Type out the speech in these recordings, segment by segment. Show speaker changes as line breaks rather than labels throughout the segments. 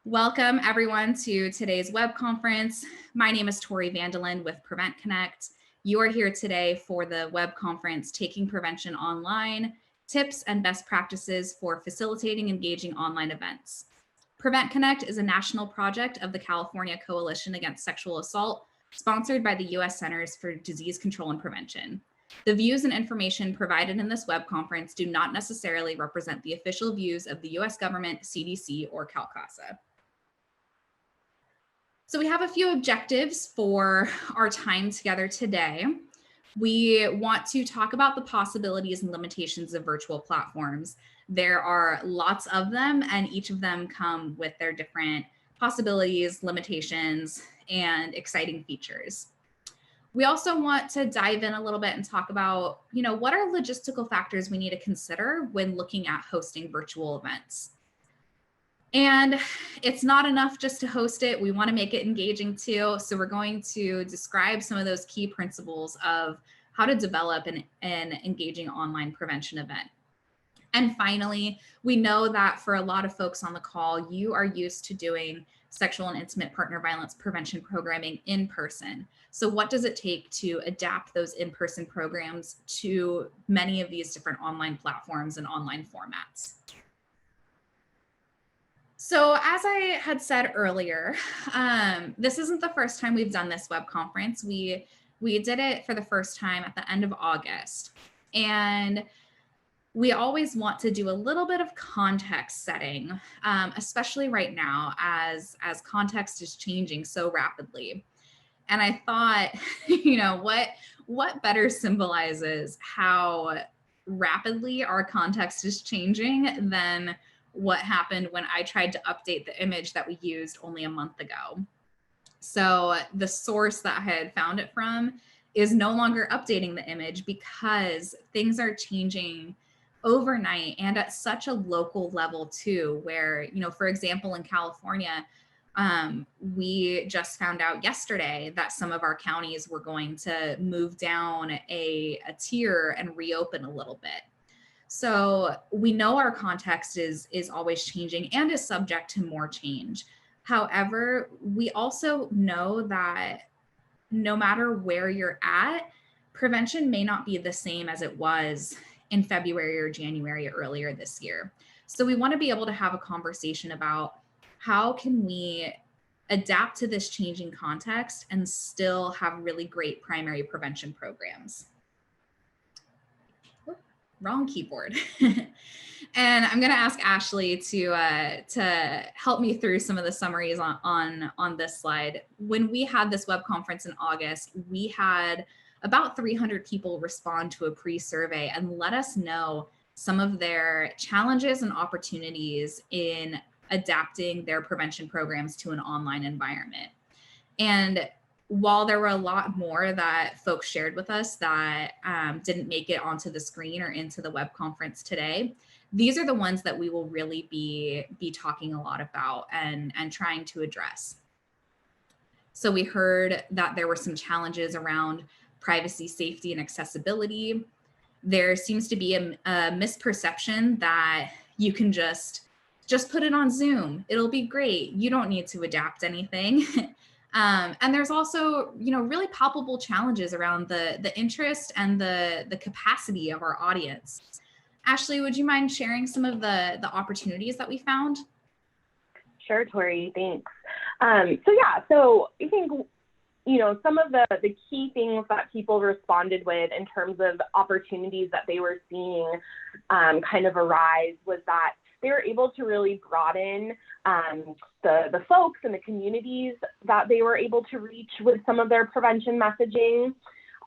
Welcome everyone to today's web conference. My name is Tori Vandelin with PreventConnect. You are here today for the web conference, Taking Prevention Online, Tips and Best Practices for Facilitating Engaging Online Events. PreventConnect is a national project of the California Coalition Against Sexual Assault, sponsored by the U.S. Centers for Disease Control and Prevention. The views and information provided in this web conference do not necessarily represent the official views of the U.S. government, CDC, or CalCASA. So we have a few objectives for our time together today. We want to talk about the possibilities and limitations of virtual platforms. There are lots of them, and each of them come with their different possibilities, limitations, and exciting features. We also want to dive in a little bit and talk about, what are logistical factors we need to consider when looking at hosting virtual events. And it's not enough just to host it. We want to make it engaging too. So we're going to describe some of those key principles of how to develop an engaging online prevention event. And finally, we know that for a lot of folks on the call, you are used to doing sexual and intimate partner violence prevention programming in person. So what does it take to adapt those in-person programs to many of these different online platforms and online formats? So as I had said earlier, this isn't the first time we've done this web conference. We did it for the first time at the end of August. And we always want to do a little bit of context setting, especially right now as context is changing so rapidly. And I thought, what better symbolizes how rapidly our context is changing than what happened when I tried to update the image that we used only a month ago. So the source that I had found it from is no longer updating the image because things are changing overnight and at such a local level too, where, for example, in California, we just found out yesterday that some of our counties were going to move down a tier and reopen a little bit. So we know our context is always changing and is subject to more change. However, we also know that no matter where you're at, prevention may not be the same as it was in February or January earlier this year. So we want to be able to have a conversation about how can we adapt to this changing context and still have really great primary prevention programs. Wrong keyboard. And I'm going to ask Ashley to help me through some of the summaries on this slide. When we had this web conference in August, we had about 300 people respond to a pre-survey and let us know some of their challenges and opportunities in adapting their prevention programs to an online environment. And while there were a lot more that folks shared with us that didn't make it onto the screen or into the web conference today, these are the ones that we will really be talking a lot about and trying to address. So we heard that there were some challenges around privacy, safety, and accessibility. There seems to be a misperception that you can just put it on Zoom. It'll be great. You don't need to adapt anything. And there's also, really palpable challenges around the interest and the capacity of our audience. Ashley, would you mind sharing some of the opportunities that we found?
Sure, Tori, thanks. So I think, some of the key things that people responded with in terms of opportunities that they were seeing kind of arise was that they were able to really broaden the folks and the communities that they were able to reach with some of their prevention messaging.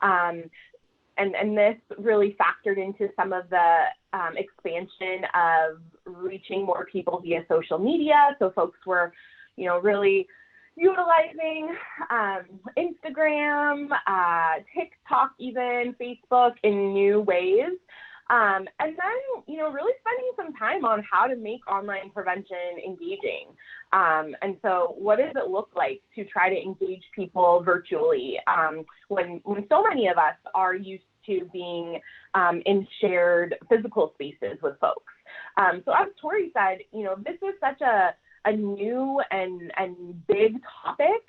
And this really factored into some of the expansion of reaching more people via social media. So folks were, really utilizing Instagram, TikTok, even Facebook in new ways. And then, really spending some time on how to make online prevention engaging. And so what does it look like to try to engage people virtually when so many of us are used to being in shared physical spaces with folks? So as Tori said, this is such a a new and big topic.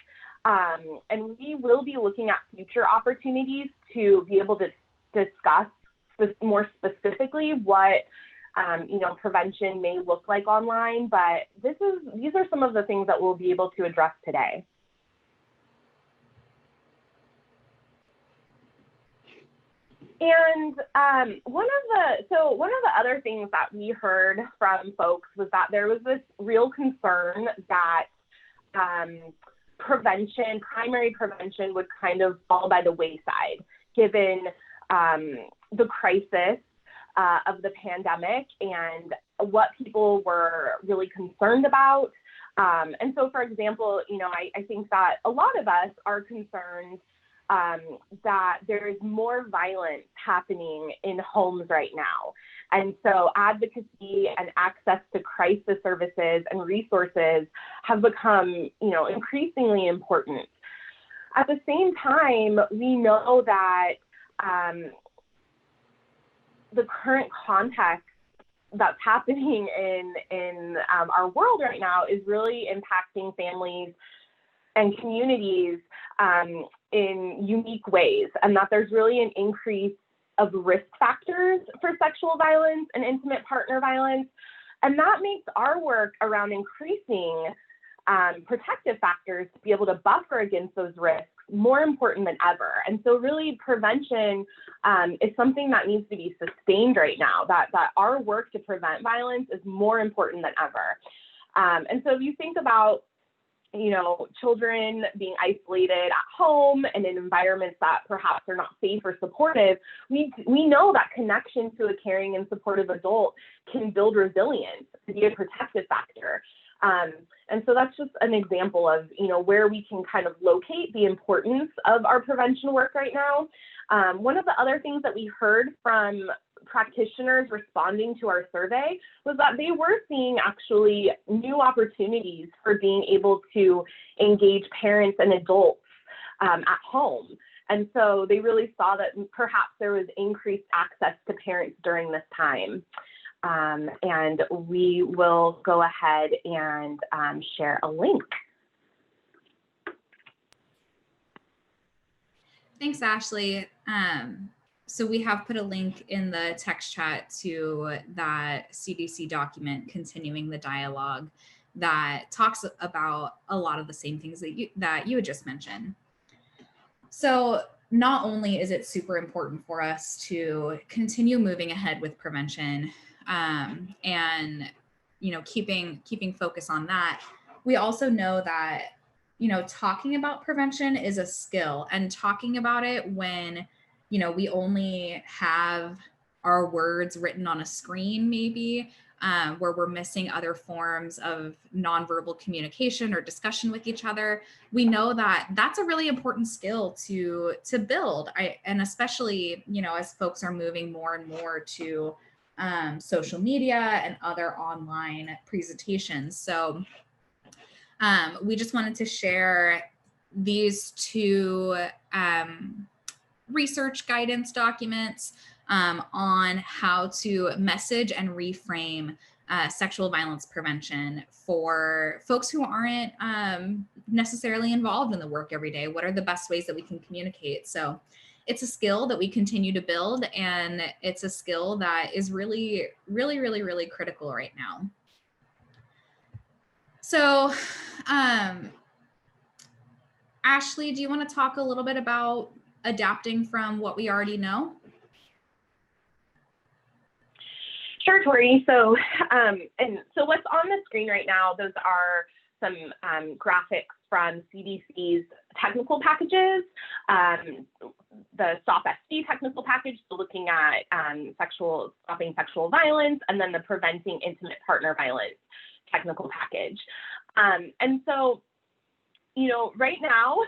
And we will be looking at future opportunities to be able to discuss more specifically what prevention may look like online. But these are some of the things that we'll be able to address today. And one of the other things that we heard from folks was that there was this real concern that primary prevention would kind of fall by the wayside, given the crisis of the pandemic and what people were really concerned about. And so, for example, I think that a lot of us are concerned that there is more violence happening in homes right now. And so advocacy and access to crisis services and resources have become, increasingly important. At the same time, we know that the current context that's happening in our world right now is really impacting families and communities in unique ways, and that there's really an increase of risk factors for sexual violence and intimate partner violence. And that makes our work around increasing protective factors to be able to buffer against those risks more important than ever. And so really prevention is something that needs to be sustained right now, that our work to prevent violence is more important than ever. And so if you think about children being isolated at home and in environments that perhaps are not safe or supportive, we know that connection to a caring and supportive adult can build resilience, to be a protective factor. And so that's just an example of, where we can kind of locate the importance of our prevention work right now. One of the other things that we heard from practitioners responding to our survey was that they were seeing actually new opportunities for being able to engage parents and adults at home. And so they really saw that perhaps there was increased access to parents during this time. And we will go ahead and share a link.
Thanks, Ashley. So we have put a link in the text chat to that CDC document, Continuing the Dialogue, that talks about a lot of the same things that you had just mentioned. So not only is it super important for us to continue moving ahead with prevention and keeping focus on that, we also know that talking about prevention is a skill, and talking about it when we only have our words written on a screen, maybe, where we're missing other forms of nonverbal communication or discussion with each other. We know that that's a really important skill to build. And especially, as folks are moving more and more to social media and other online presentations. So we just wanted to share these two research guidance documents on how to message and reframe sexual violence prevention for folks who aren't necessarily involved in the work every day. What are the best ways that we can communicate? So it's a skill that we continue to build, and it's a skill that is really, really, really, really critical right now. So, Ashley, do you want to talk a little bit about adapting from what we already know?
Sure, Tori. So what's on the screen right now, those are some graphics from CDC's technical packages, the Stop SD technical package, so looking at stopping sexual violence, and then the Preventing Intimate Partner Violence technical package. And so, right now,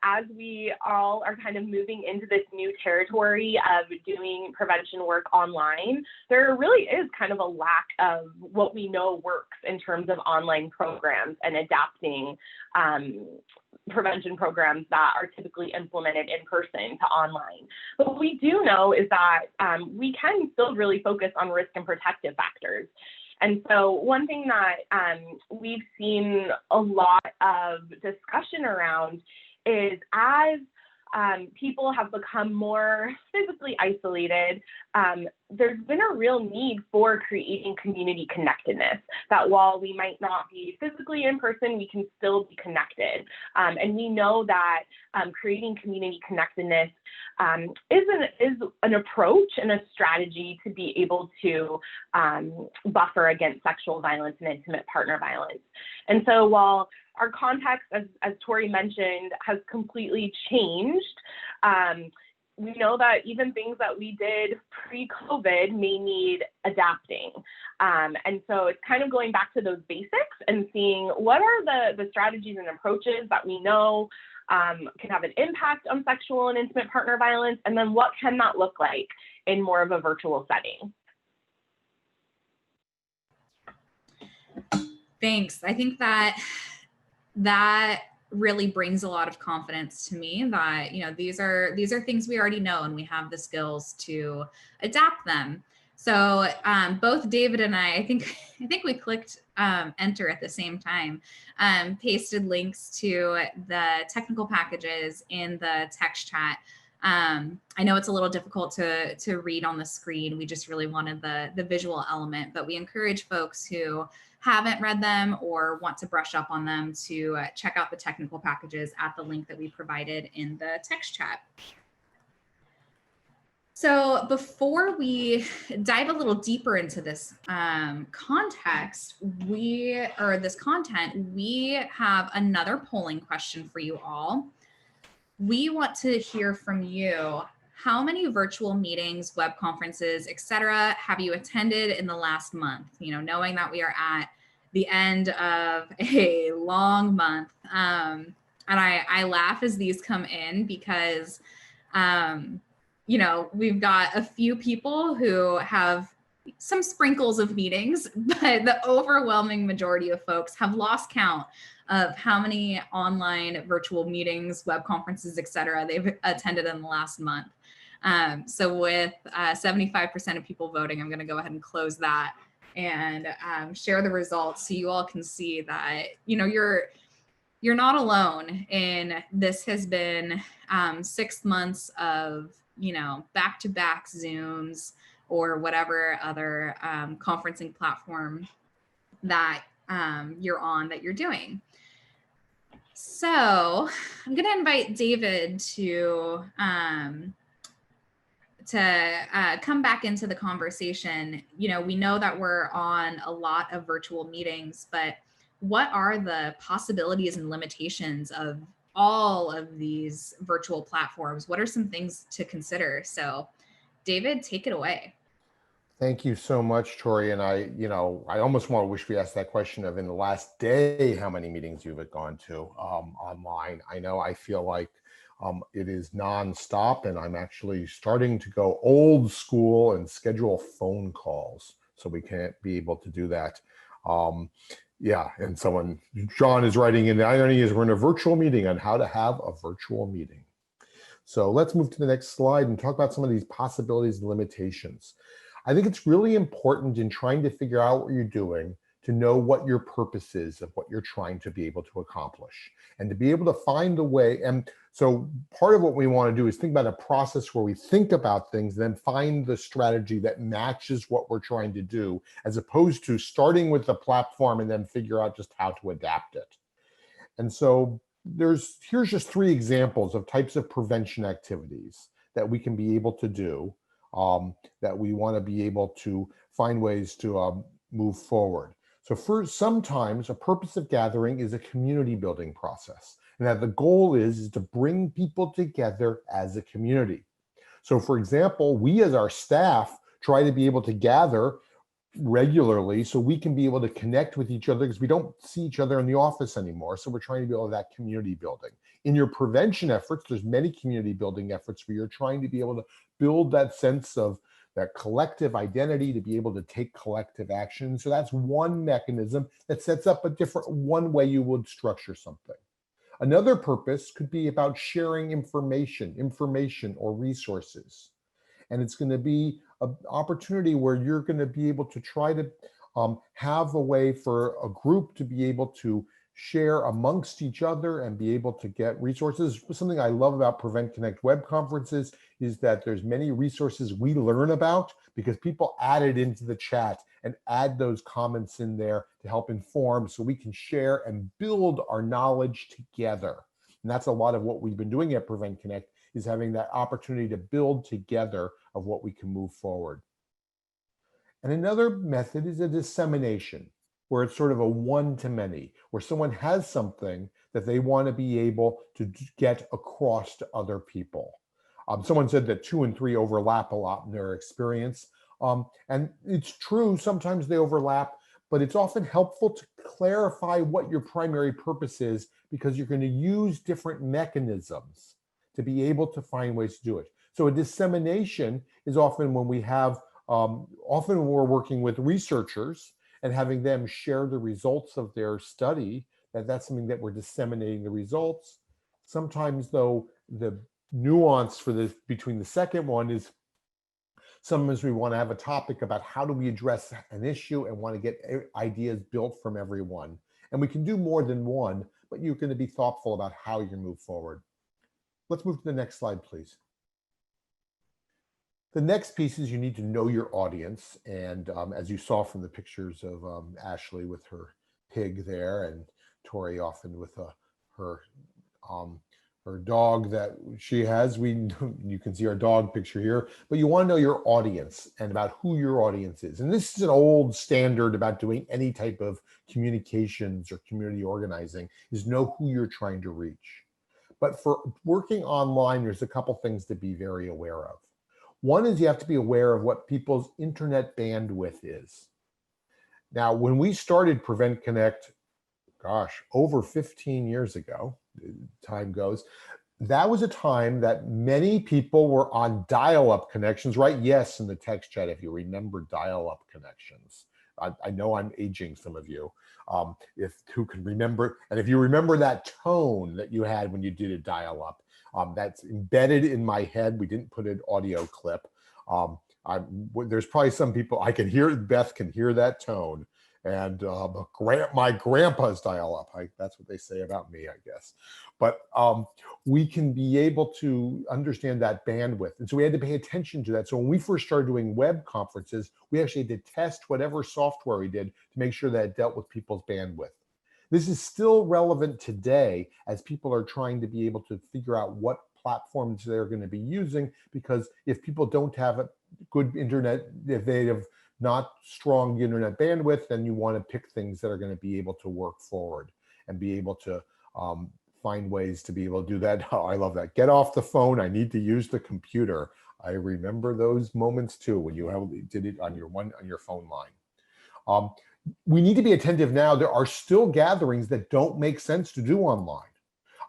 as we all are kind of moving into this new territory of doing prevention work online, there really is kind of a lack of what we know works in terms of online programs and adapting prevention programs that are typically implemented in person to online. But what we do know is that we can still really focus on risk and protective factors. And so one thing that we've seen a lot of discussion around is as people have become more physically isolated, there's been a real need for creating community connectedness, that while we might not be physically in person, we can still be connected. And we know that creating community connectedness is an approach and a strategy to be able to buffer against sexual violence and intimate partner violence. And so while our context, as Tori mentioned, has completely changed, we know that even things that we did pre-COVID may need adapting. And so it's kind of going back to those basics and seeing what are the strategies and approaches that we know can have an impact on sexual and intimate partner violence, and then what can that look like in more of a virtual setting.
Thanks. I think that really brings a lot of confidence to me that, you know, these are things we already know and we have the skills to adapt them. So both David and I think we clicked enter at the same time, pasted links to the technical packages in the text chat. I know it's a little difficult to read on the screen. We just really wanted the visual element, but we encourage folks who haven't read them or want to brush up on them to check out the technical packages at the link that we provided in the text chat. So before we dive a little deeper into this context, this content, we have another polling question for you all. We want to hear from you. How many virtual meetings, web conferences, etc., have you attended in the last month? You know, knowing that we are at the end of a long month. And I laugh as these come in because, you know, we've got a few people who have some sprinkles of meetings, but the overwhelming majority of folks have lost count of how many online virtual meetings, web conferences, etc., they've attended in the last month. So with 75% of people voting, I'm going to go ahead and close that and share the results so you all can see that, you know, you're not alone in this. Has been 6 months of, you know, back-to-back Zooms or whatever other conferencing platform that you're on, that you're doing. So I'm going to invite David to come back into the conversation. You know, we know that we're on a lot of virtual meetings, but what are the possibilities and limitations of all of these virtual platforms? What are some things to consider? So David, take it away.
Thank you so much, Tori. And I almost want to wish we asked that question of in the last day, how many meetings you've gone to online. I know I feel like it is nonstop, and I'm actually starting to go old school and schedule phone calls so we can't be able to do that. Yeah, and John is writing in, the irony is we're in a virtual meeting on how to have a virtual meeting. So let's move to the next slide and talk about some of these possibilities and limitations. I think it's really important in trying to figure out what you're doing to know what your purpose is of what you're trying to be able to accomplish and to be able to find a way. And so part of what we want to do is think about a process where we think about things, then find the strategy that matches what we're trying to do, as opposed to starting with the platform and then figure out just how to adapt it. And so here's just 3 examples of types of prevention activities that we can be able to do, that we want to be able to find ways to move forward. So first, sometimes a purpose of gathering is a community building process, and that the goal is to bring people together as a community. So for example, we as our staff try to be able to gather regularly so we can be able to connect with each other, because we don't see each other in the office anymore. So we're trying to be able to have that community building. In your prevention efforts, there's many community building efforts where you're trying to be able to build that sense of that collective identity, to be able to take collective action. So that's one mechanism that sets up one way you would structure something. Another purpose could be about sharing information or resources. And it's going to be an opportunity where you're going to be able to try to have a way for a group to be able to share amongst each other and be able to get resources. Something I love about PreventConnect web conferences is that there's many resources we learn about because people add it into the chat and add those comments in there to help inform so we can share and build our knowledge together. And that's a lot of what we've been doing at PreventConnect, is having that opportunity to build together of what we can move forward. And another method is a dissemination, where it's sort of a one-to-many, where someone has something that they want to be able to get across to other people. Someone said that 2 and 3 overlap a lot in their experience. And it's true, sometimes they overlap, but it's often helpful to clarify what your primary purpose is, because you're going to use different mechanisms to be able to find ways to do it. So a dissemination is often when we have, often when we're working with researchers and having them share the results of their study, that's something that we're disseminating the results. Sometimes though, the nuance for this between the second one is sometimes we want to have a topic about how do we address an issue and want to get ideas built from everyone. And we can do more than one, but you're going to be thoughtful about how you move forward. Let's move to the next slide, please. The next piece is you need to know your audience. And as you saw from the pictures of Ashley with her pig there, and Tori often with her dog that she has, you can see our dog picture here, but you want to know your audience and about who your audience is. And this is an old standard about doing any type of communications or community organizing, is know who you're trying to reach. But for working online, there's a couple things to be very aware of. One is you have to be aware of what people's internet bandwidth is. Now, when we started PreventConnect, gosh, over 15 years ago, time goes, that was a time that many people were on dial-up connections, right? Yes, in the text chat, if you remember dial-up connections. I know I'm aging some of you, who can remember, and if you remember that tone that you had when you did a dial-up, that's embedded in my head. We didn't put an audio clip. There's probably some people, I can hear, Beth can hear that tone. And my grandpa's dial-up, that's what they say about me, I guess. But we can be able to understand that bandwidth. And so we had to pay attention to that. So when we first started doing web conferences, we actually had to test whatever software we did to make sure that it dealt with people's bandwidth. This is still relevant today as people are trying to be able to figure out what platforms they're going to be using, because if people don't have a good internet, if they have not strong internet bandwidth, then you want to pick things that are going to be able to work forward and be able to find ways to be able to do that. Oh, I love that. Get off the phone. I need to use the computer. I remember those moments too, when you did it on your phone line. We need to be attentive now. There are still gatherings that don't make sense to do online.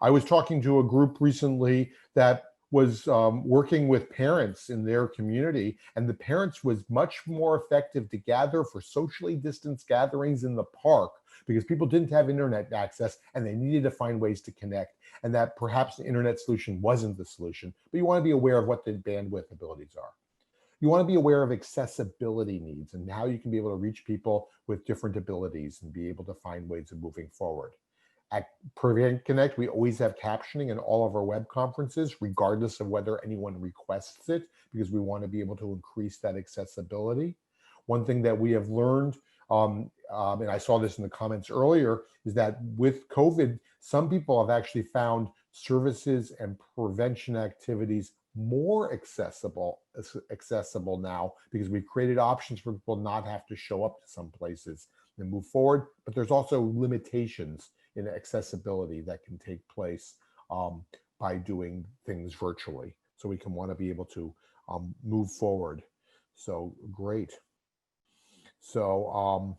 I was talking to a group recently that was working with parents in their community, and the parents was much more effective to gather for socially distanced gatherings in the park because people didn't have internet access and they needed to find ways to connect, and that perhaps the internet solution wasn't the solution, but you want to be aware of what the bandwidth abilities are. You want to be aware of accessibility needs and how you can be able to reach people with different abilities and be able to find ways of moving forward. At PreventConnect, we always have captioning in all of our web conferences, regardless of whether anyone requests it, because we want to be able to increase that accessibility. One thing that we have learned, and I saw this in the comments earlier, is that with COVID, some people have actually found services and prevention activities more accessible now, because we've created options for people not have to show up to some places and move forward. But there's also limitations in accessibility that can take place by doing things virtually. So we can want to be able to move forward. So great. So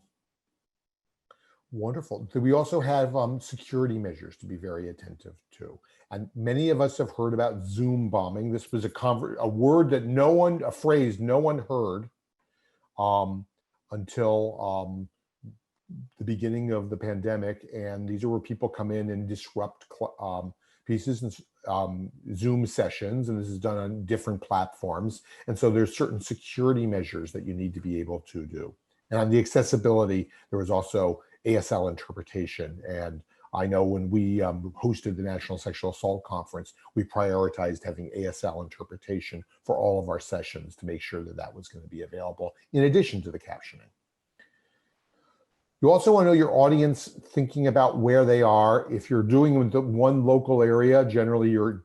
wonderful. We also have security measures to be very attentive to. And many of us have heard about Zoom bombing. This was a word that a phrase no one heard until the beginning of the pandemic, and these are where people come in and disrupt pieces and Zoom sessions, and this is done on different platforms. And so there's certain security measures that you need to be able to do And on the accessibility, there was also ASL interpretation. And I know when we hosted the National Sexual Assault Conference, we prioritized having ASL interpretation for all of our sessions to make sure that that was going to be available in addition to the captioning. You also want to know your audience, thinking about where they are. If you're doing with one local area, generally you're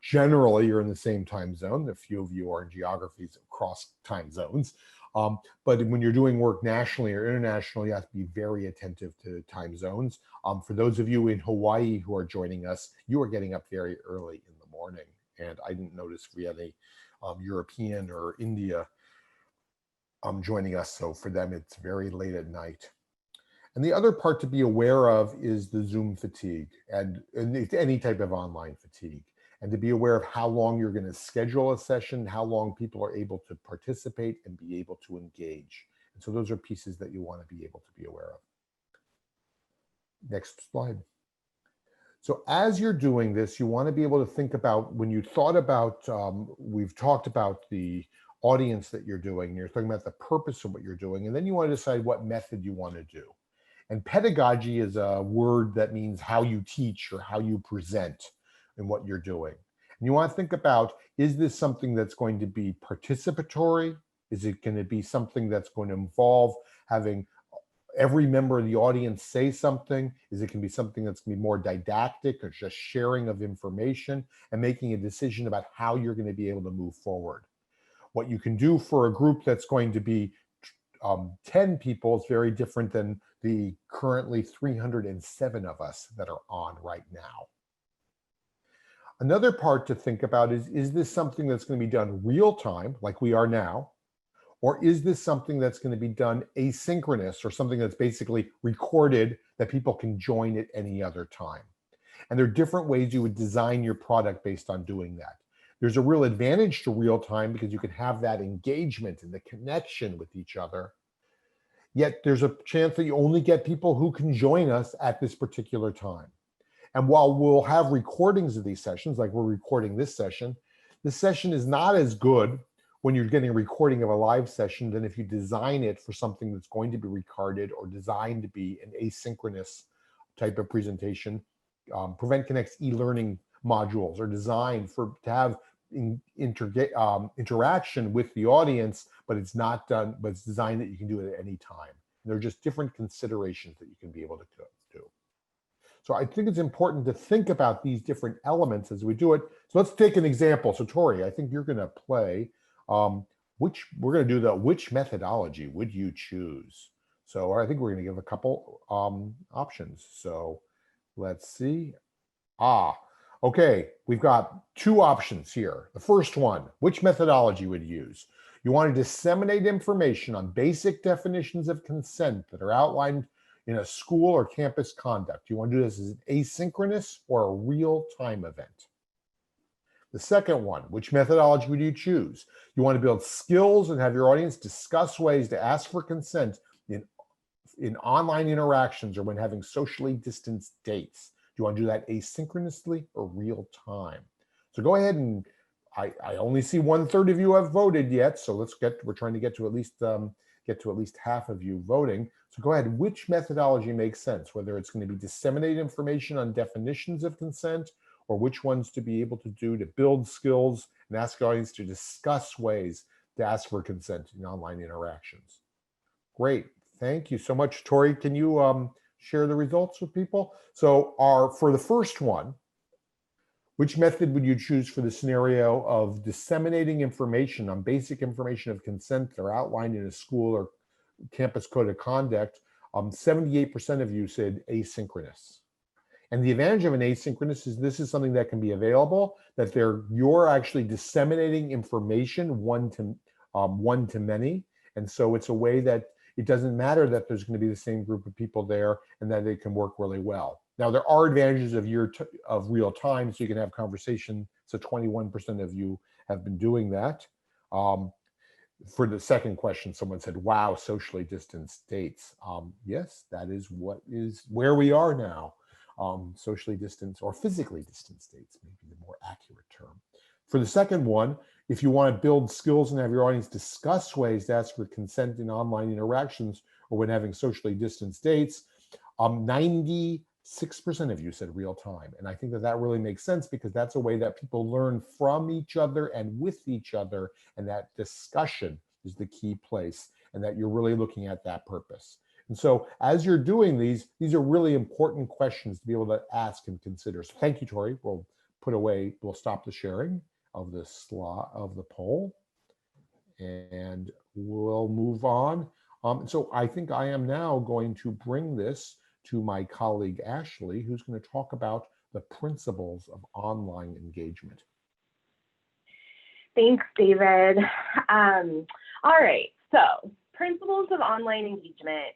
in the same time zone. A few of you are in geographies across time zones. But when you're doing work nationally or internationally, you have to be very attentive to time zones. For those of you in Hawaii who are joining us, you are getting up very early in the morning. And I didn't notice we had a European or India joining us. So for them, it's very late at night. And the other part to be aware of is the Zoom fatigue and any type of online fatigue, and to be aware of how long you're going to schedule a session, how long people are able to participate and be able to engage. And so those are pieces that you want to be able to be aware of. Next slide. So as you're doing this, you want to be able to think about, when you thought about, we've talked about the audience that you're doing, you're talking about the purpose of what you're doing, and then you want to decide what method you want to do. And pedagogy is a word that means how you teach or how you present in what you're doing. And you want to think about, is this something that's going to be participatory? Is it going to be something that's going to involve having every member of the audience say something? Is it going to be something that's going to be more didactic or just sharing of information and making a decision about how you're going to be able to move forward? What you can do for a group that's going to be 10 people is very different than the currently 307 of us that are on right now. Another part to think about is this something that's going to be done real time, like we are now, or is this something that's going to be done asynchronous, or something that's basically recorded that people can join at any other time? And there are different ways you would design your product based on doing that. There's a real advantage to real time because you can have that engagement and the connection with each other. Yet there's a chance that you only get people who can join us at this particular time. And while we'll have recordings of these sessions, like we're recording this session is not as good when you're getting a recording of a live session than if you design it for something that's going to be recorded or designed to be an asynchronous type of presentation. PreventConnect's e-learning modules are designed to have interaction with the audience, but it's not done, but it's designed that you can do it at any time. And there are just different considerations that you can be able to do. So I think it's important to think about these different elements as we do it. So let's take an example. So Tori, I think you're going to play we're going to do which methodology would you choose? So I think we're going to give a couple options. So let's see. Okay, we've got two options here. The first one, which methodology would you use? You want to disseminate information on basic definitions of consent that are outlined in a school or campus conduct. You want to do this as an asynchronous or a real-time event. The second one, which methodology would you choose? You want to build skills and have your audience discuss ways to ask for consent in online interactions or when having socially distanced dates. Do you want to do that asynchronously or real time? So go ahead, and I only see 1/3 of you have voted yet. So we're trying to get to at least half of you voting. So go ahead, which methodology makes sense, whether it's going to be disseminate information on definitions of consent, or which ones to be able to do to build skills and ask your audience to discuss ways to ask for consent in online interactions. Great, thank you so much. Tori, can you share the results with people? So for the first one, which method would you choose for the scenario of disseminating information on basic information of consent that are outlined in a school or campus code of conduct? 78% of you said asynchronous. And the advantage of an asynchronous is this is something that can be available, that you're actually disseminating information one to many. And so it's a way that it doesn't matter that there's going to be the same group of people there and that it can work really well. Now, there are advantages of real time, so you can have conversation. So 21% of you have been doing that. For the second question, someone said, wow, socially distanced dates. Yes, that is where we are now. Socially distanced or physically distanced dates may be the more accurate term. For the second one, if you want to build skills and have your audience discuss ways to ask for consent in online interactions or when having socially distanced dates. 96% of you said real time. And I think that that really makes sense because that's a way that people learn from each other and with each other. And that discussion is the key place, and that you're really looking at that purpose. And so as you're doing these are really important questions to be able to ask and consider. So thank you, Tori. We'll stop the sharing of the slot of the poll, and we'll move on. So I think I am now going to bring this to my colleague, Ashley, who's going to talk about the principles of online engagement.
Thanks, David. All right, so principles of online engagement.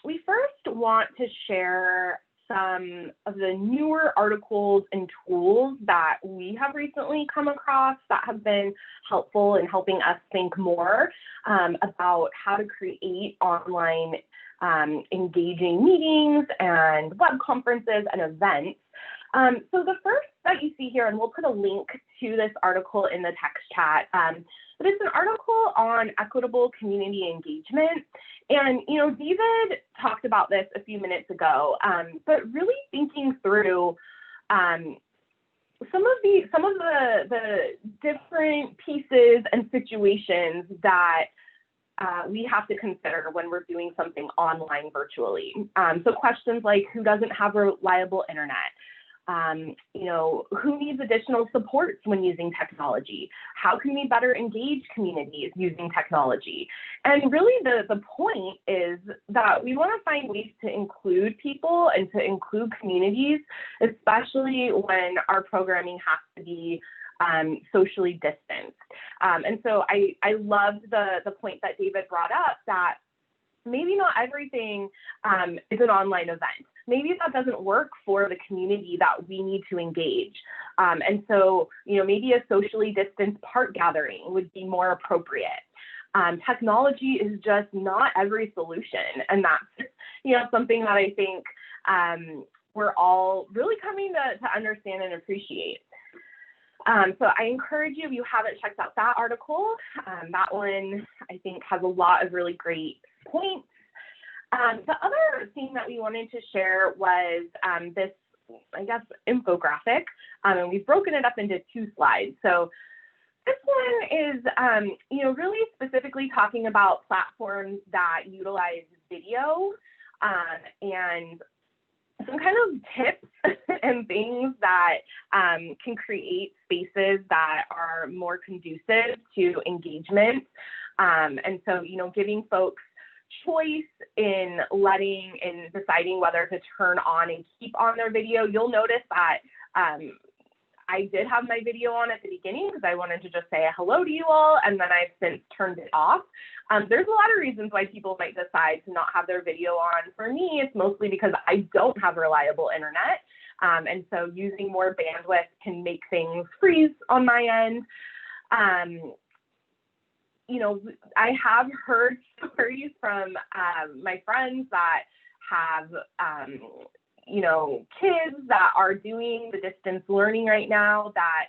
We first want to share some of the newer articles and tools that we have recently come across that have been helpful in helping us think more about how to create online engaging meetings and web conferences and events. So the first that you see here, and we'll put a link to this article in the text chat, but it's an article on equitable community engagement. And, you know, David talked about this a few minutes ago, but really thinking through some of the different pieces and situations that we have to consider when we're doing something online virtually. So questions like, who doesn't have reliable internet? You know, who needs additional supports when using technology? How can we better engage communities using technology? And really the point is that we want to find ways to include people and to include communities, especially when our programming has to be socially distanced. And so I loved the point that David brought up, that maybe not everything is an online event. Maybe that doesn't work for the community that we need to engage. And so, you know, maybe a socially distanced park gathering would be more appropriate. Technology is just not every solution. And that's, you know, something that I think we're all really coming to understand and appreciate. So I encourage you, if you haven't checked out that article, that one I think has a lot of really great points. The other thing that we wanted to share was this, I guess, infographic, and we've broken it up into 2 slides. So this one is, you know, really specifically talking about platforms that utilize video and some kind of tips and things that can create spaces that are more conducive to engagement. And so, you know, giving folks choice in deciding whether to turn on and keep on their video. You'll notice that I did have my video on at the beginning because I wanted to just say hello to you all, and then I've since turned it off. There's a lot of reasons why people might decide to not have their video on. For me, it's mostly because I don't have reliable internet. And so using more bandwidth can make things freeze on my end. You know, I have heard stories from my friends that have, you know, kids that are doing the distance learning right now, that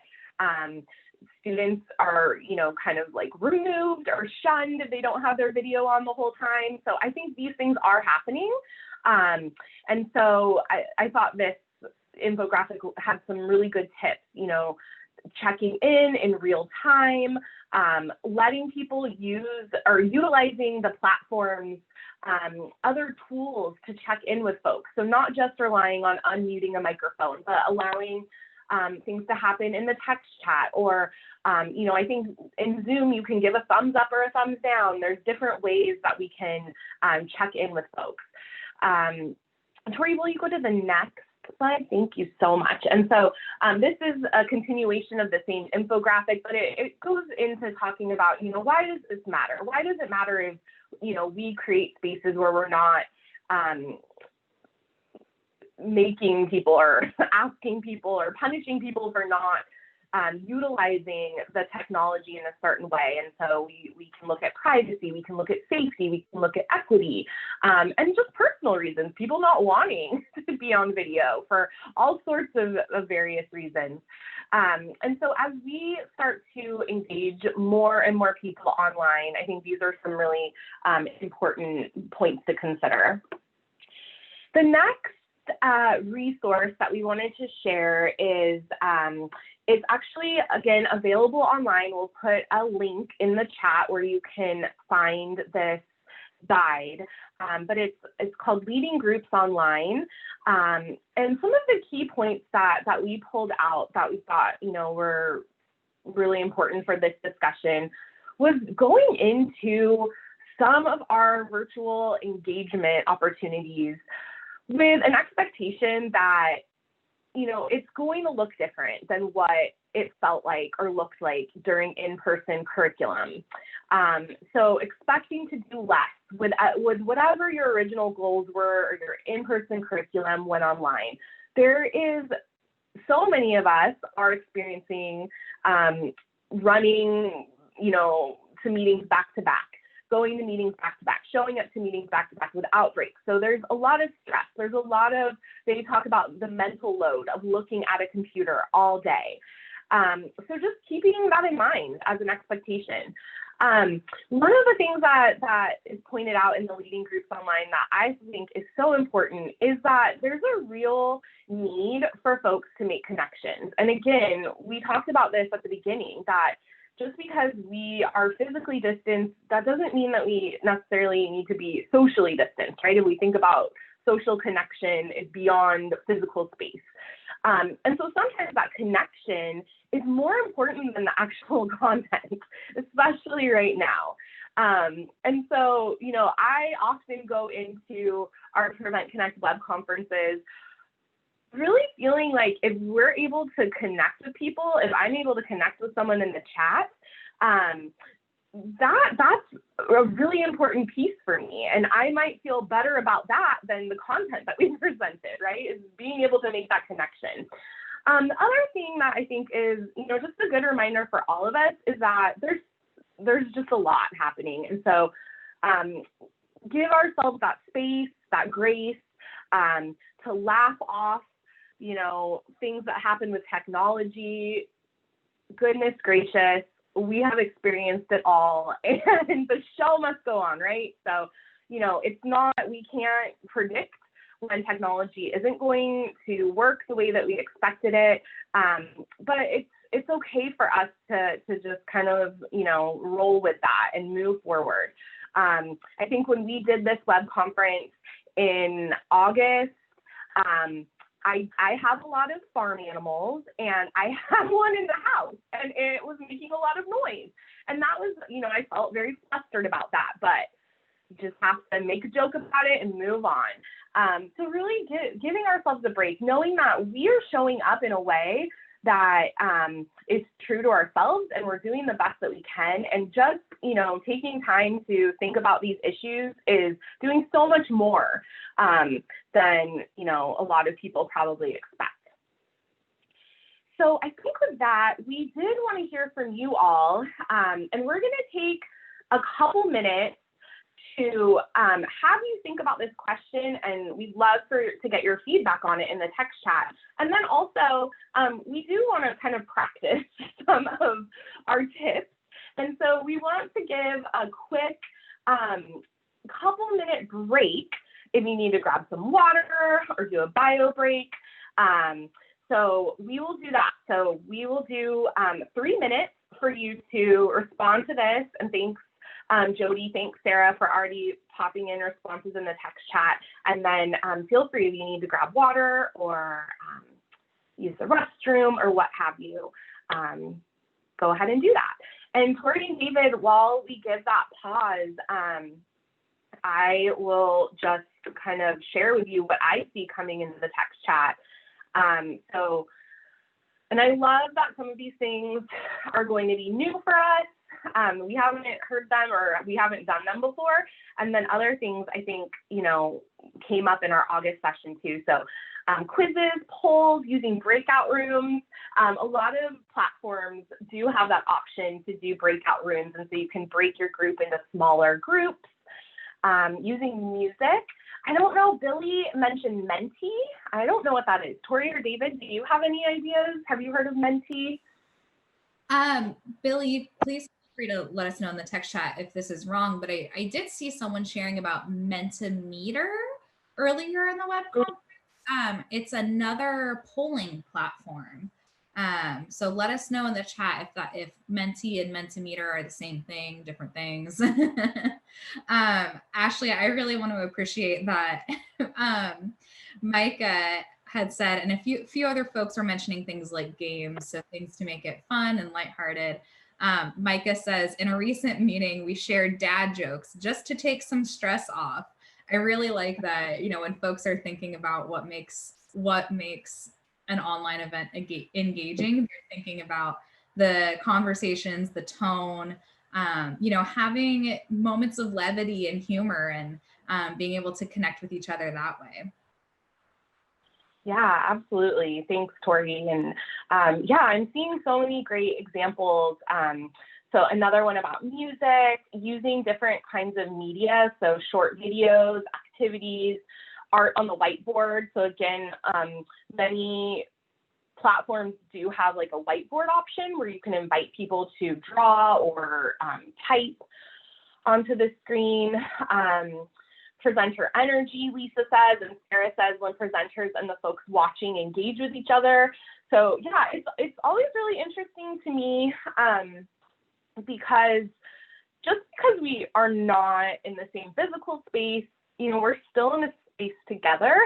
students are, you know, kind of like removed or shunned if they don't have their video on the whole time. So I think these things are happening. And so I thought this infographic had some really good tips, you know, checking in real time, letting people use or utilizing the platform's other tools to check in with folks. So not just relying on unmuting a microphone, but allowing things to happen in the text chat, or, you know, I think in Zoom, you can give a thumbs up or a thumbs down. There's different ways that we can check in with folks. Tori, will you go to the next slide? Thank you so much. And so this is a continuation of the same infographic, but it goes into talking about, you know, why does this matter? Why does it matter if, you know, we create spaces where we're not making people or asking people or punishing people for not utilizing the technology in a certain way. And so we can look at privacy, we can look at safety, we can look at equity, and just personal reasons, people not wanting to be on video for all sorts of various reasons. And so as we start to engage more and more people online, I think these are some really important points to consider. The next resource that we wanted to share is it's actually, again, available online. We'll put a link in the chat where you can find this guide, but it's called Leading Groups Online. And some of the key points that we pulled out that we thought, were really important for this discussion was going into some of our virtual engagement opportunities with an expectation that, it's going to look different than what it felt like or looked like during in-person curriculum. So expecting to do less with whatever your original goals were or your in-person curriculum went online. There is so many of us are experiencing running, to meetings back to back, going to meetings back to back, showing up to meetings back to back without breaks. So there's a lot of stress. There's a lot of, they talk about the mental load of looking at a computer all day. So just keeping that in mind as an expectation. One of the things that is pointed out in the Leading Groups Online that I think is so important is that there's a real need for folks to make connections. And again, we talked about this at the beginning, that just because we are physically distanced, that doesn't mean that we necessarily need to be socially distanced, right? If we think about social connection is beyond physical space. And so sometimes that connection is more important than the actual content, especially right now. And so, I often go into our PreventConnect web conferences really feeling like if we're able to connect with people, if I'm able to connect with someone in the chat, that's a really important piece for me. And I might feel better about that than the content that we presented, right? Is being able to make that connection. The other thing that I think is, just a good reminder for all of us is that there's just a lot happening. And so give ourselves that space, that grace, to laugh off, things that happen with technology. Goodness gracious, we have experienced it all, and the show must go on, right? So, it's not, we can't predict when technology isn't going to work the way that we expected it, but it's okay for us to just kind of, roll with that and move forward. I think when we did this web conference in August, I have a lot of farm animals, and I have one in the house, and it was making a lot of noise. And that was, I felt very flustered about that, but you just have to make a joke about it and move on. So really giving ourselves a break, knowing that we are showing up in a way that is true to ourselves, and we're doing the best that we can, and just, taking time to think about these issues is doing so much more than, a lot of people probably expect. So I think with that, we did want to hear from you all, and we're going to take a couple minutes to have you think about this question, and we'd love to get your feedback on it in the text chat. And then also, we do want to kind of practice some of our tips. And so we want to give a quick couple-minute break if you need to grab some water or do a bio break. So we will do that. So we will do 3 minutes for you to respond to this. And thanks, Jody, thanks, Sarah, for already popping in responses in the text chat. And then feel free if you need to grab water or use the restroom or what have you, go ahead and do that. And Tori and David, while we give that pause, I will just kind of share with you what I see coming into the text chat. And I love that some of these things are going to be new for us. We haven't heard them or we haven't done them before. And then other things I think, came up in our August session too. So quizzes, polls, using breakout rooms. A lot of platforms do have that option to do breakout rooms. And so you can break your group into smaller groups. Using music. I don't know, Billy mentioned Menti. I don't know what that is. Tori or David, do you have any ideas? Have you heard of Menti?
Billy, please feel free to let us know in the text chat if this is wrong, but I did see someone sharing about Mentimeter earlier in the web conference. It's another polling platform. So let us know in the chat if Menti and Mentimeter are the same thing, different things. Ashley, I really want to appreciate that. Micah had said, and a few other folks were mentioning things like games, so things to make it fun and lighthearted. Micah says, in a recent meeting, we shared dad jokes just to take some stress off. I really like that, when folks are thinking about what makes an online event engaging, they're thinking about the conversations, the tone, having moments of levity and humor, and being able to connect with each other that way.
Yeah, absolutely. Thanks, Tori. And I'm seeing so many great examples. So another one about music, using different kinds of media, so short videos, activities, art on the whiteboard. So again, many platforms do have like a whiteboard option where you can invite people to draw or type onto the screen. Presenter energy, Lisa says, and Sarah says, when presenters and the folks watching engage with each other. So yeah, it's always really interesting to me because just because we are not in the same physical space, we're still in a space together.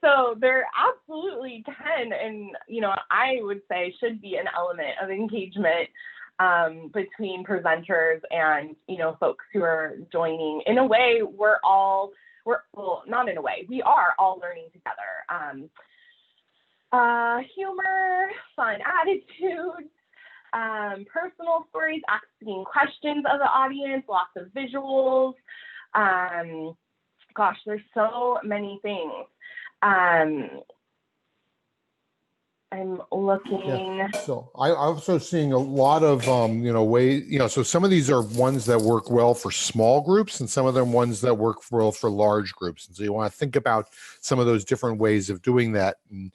So there absolutely can, and I would say should be an element of engagement between presenters and folks who are joining. In a way, not in a way, we are all learning together. Humor, fun attitudes, personal stories, asking questions of the audience, lots of visuals. Gosh, there's so many things. I'm looking.
Yeah. So I'm also seeing a lot of, ways, so some of these are ones that work well for small groups and some of them ones that work well for large groups. And so you want to think about some of those different ways of doing that. And,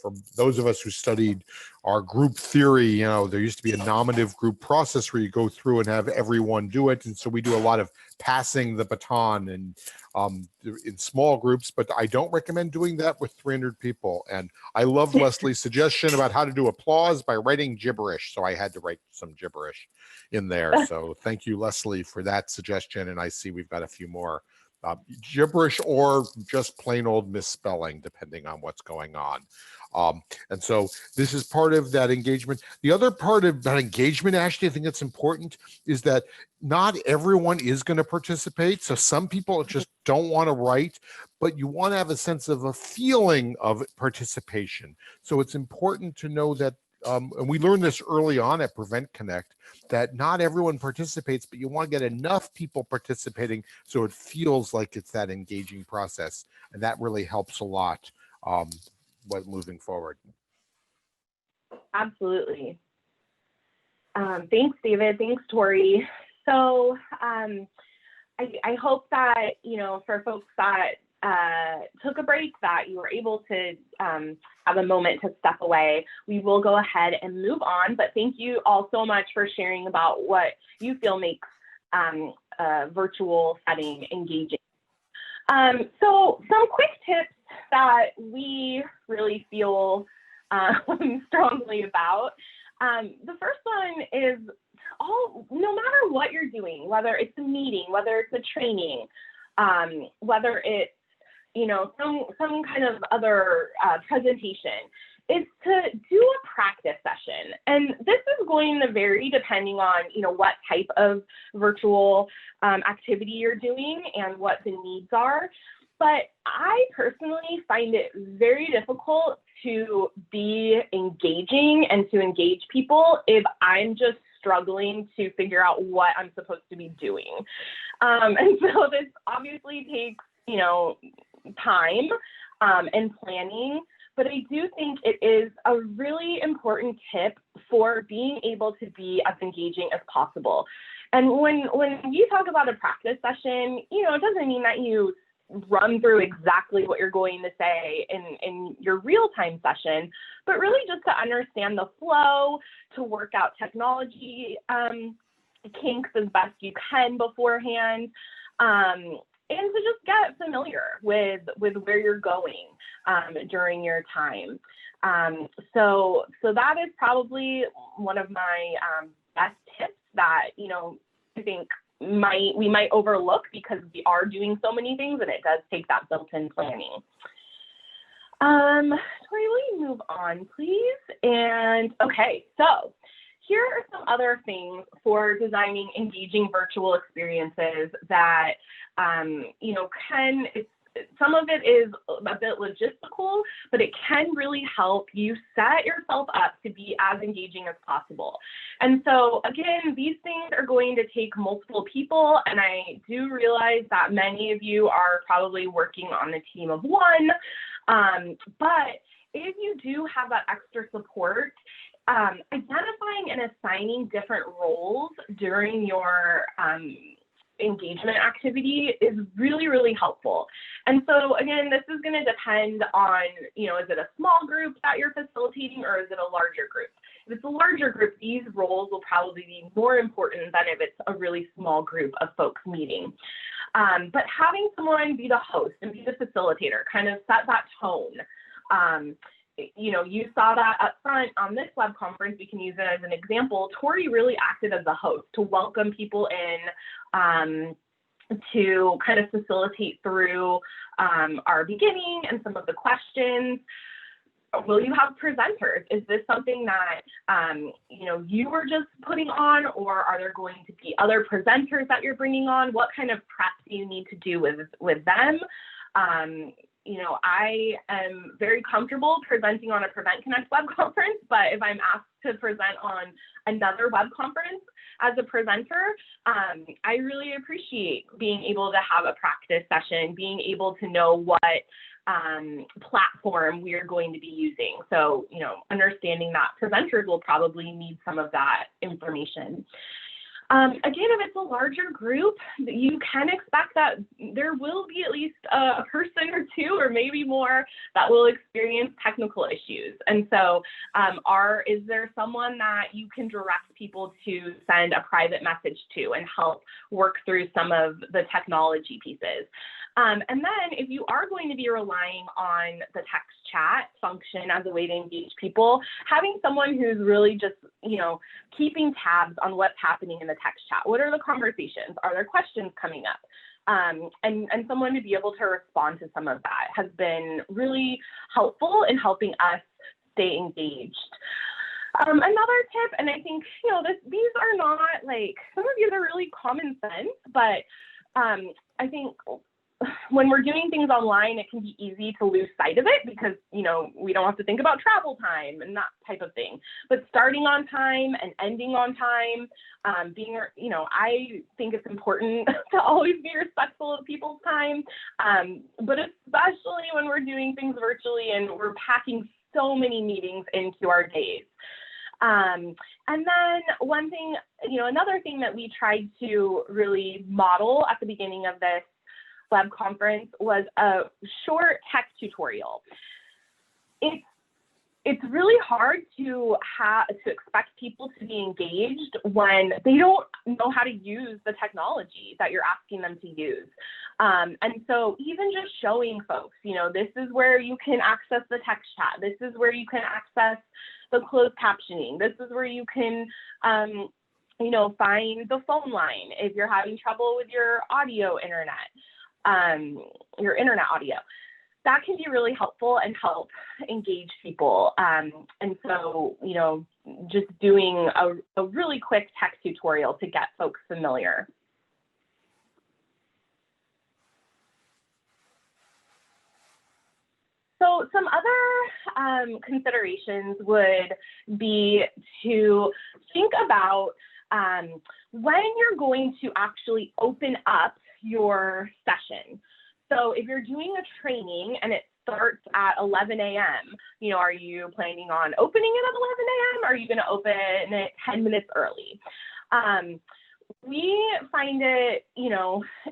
for those of us who studied our group theory, there used to be a nominative group process where you go through and have everyone do it. And so we do a lot of passing the baton and in small groups, but I don't recommend doing that with 300 people. And I love Leslie's suggestion about how to do applause by writing gibberish. So I had to write some gibberish in there. So thank you, Leslie, for that suggestion. And I see we've got a few more. Gibberish or just plain old misspelling, depending on what's going on. And so this is part of that engagement. The other part of that engagement, Ashley, I think it's important, is that not everyone is going to participate. So some people just don't want to write, but you want to have a sense of a feeling of participation. So it's important to know that, and we learned this early on at PreventConnect, that not everyone participates, but you want to get enough people participating so it feels like it's that engaging process. And that really helps a lot moving forward.
Absolutely. Thanks, David. Thanks, Tori. So I hope that, for folks that took a break, that you were able to have a moment to step away. We will go ahead and move on, but thank you all so much for sharing about what you feel makes a virtual setting engaging. So some quick tips that we really feel strongly about. The first one is no matter what you're doing, whether it's a meeting, whether it's a training, whether it's some kind of other presentation, is to do a practice session. And this is going to vary depending on, what type of virtual activity you're doing and what the needs are. But I personally find it very difficult to be engaging and to engage people if I'm just struggling to figure out what I'm supposed to be doing. And so this obviously takes, time and planning, but I do think it is a really important tip for being able to be as engaging as possible. And when you talk about a practice session, it doesn't mean that you run through exactly what you're going to say in your real-time session, but really just to understand the flow, to work out technology kinks as best you can beforehand, and to just get familiar with where you're going during your time. So that is probably one of my best tips that, I think we might overlook because we are doing so many things, and it does take that built-in planning. Tori, will you move on, please? And okay, so here are some other things for designing engaging virtual experiences that, some of it is a bit logistical, but it can really help you set yourself up to be as engaging as possible. And so again, these things are going to take multiple people, and I do realize that many of you are probably working on a team of one, but if you do have that extra support, identifying and assigning different roles during your engagement activity is really, really helpful. And so again, this is going to depend on, is it a small group that you're facilitating, or is it a larger group? If it's a larger group, these roles will probably be more important than if it's a really small group of folks meeting. But having someone be the host and be the facilitator, kind of set that tone. You saw that up front on this web conference. We can use it as an example. Tori really acted as a host to welcome people in, to kind of facilitate through our beginning and some of the questions. Will you have presenters? Is this something that, you were just putting on, or are there going to be other presenters that you're bringing on? What kind of prep do you need to do with them? I am very comfortable presenting on a PreventConnect web conference, but if I'm asked to present on another web conference as a presenter, I really appreciate being able to have a practice session, being able to know what platform we are going to be using. So, understanding that presenters will probably need some of that information. Again, if it's a larger group, you can expect that there will be at least a person or two, or maybe more, that will experience technical issues. And so is there someone that you can direct people to send a private message to and help work through some of the technology pieces? And then if you are going to be relying on the text chat function as a way to engage people, having someone who's really just, keeping tabs on what's happening in the text chat. What are the conversations? Are there questions coming up? And someone to be able to respond to some of that has been really helpful in helping us stay engaged. Another tip, and I think, these are not some of these are really common sense, but I think when we're doing things online, it can be easy to lose sight of it because, we don't have to think about travel time and that type of thing. But starting on time and ending on time, I think it's important to always be respectful of people's time, but especially when we're doing things virtually and we're packing so many meetings into our days. And then one thing, another thing that we tried to really model at the beginning of this web conference was a short tech tutorial. It's really hard to expect people to be engaged when they don't know how to use the technology that you're asking them to use. And so even just showing folks, this is where you can access the text chat. This is where you can access the closed captioning. This is where you can, find the phone line if you're having trouble with your your internet audio. That can be really helpful and help engage people. And so, just doing a really quick tech tutorial to get folks familiar. So some other considerations would be to think about when you're going to actually open up your session. So if you're doing a training and it starts at 11 a.m., are you planning on opening it at 11 a.m.? Or are you going to open it 10 minutes early? we find it,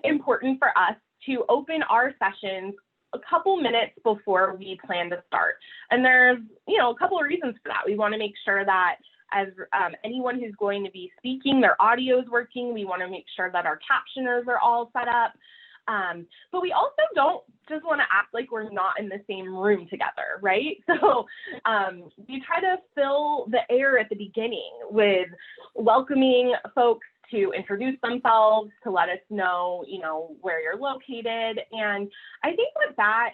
important for us to open our sessions a couple minutes before we plan to start. And there's, a couple of reasons for that. We want to make sure that as anyone who's going to be speaking, their audio is working. We want to make sure that our captioners are all set up. But we also don't just want to act like we're not in the same room together, right? So we try to fill the air at the beginning with welcoming folks to introduce themselves, to let us know, where you're located. And I think that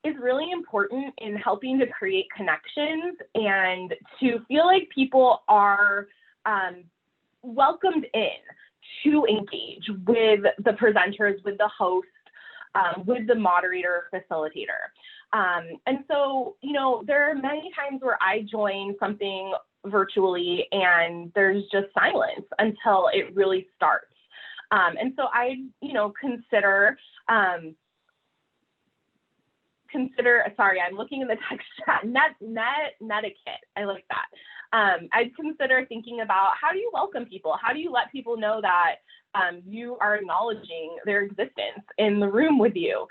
is really important in helping to create connections and to feel like people are welcomed in to engage with the presenters, with the host, with the moderator, facilitator. And so, there are many times where I join something virtually and there's just silence until it really starts. And so I, sorry, I'm looking in the text chat, netiquette. I like that. I'd consider thinking about, how do you welcome people? How do you let people know that you are acknowledging their existence in the room with you?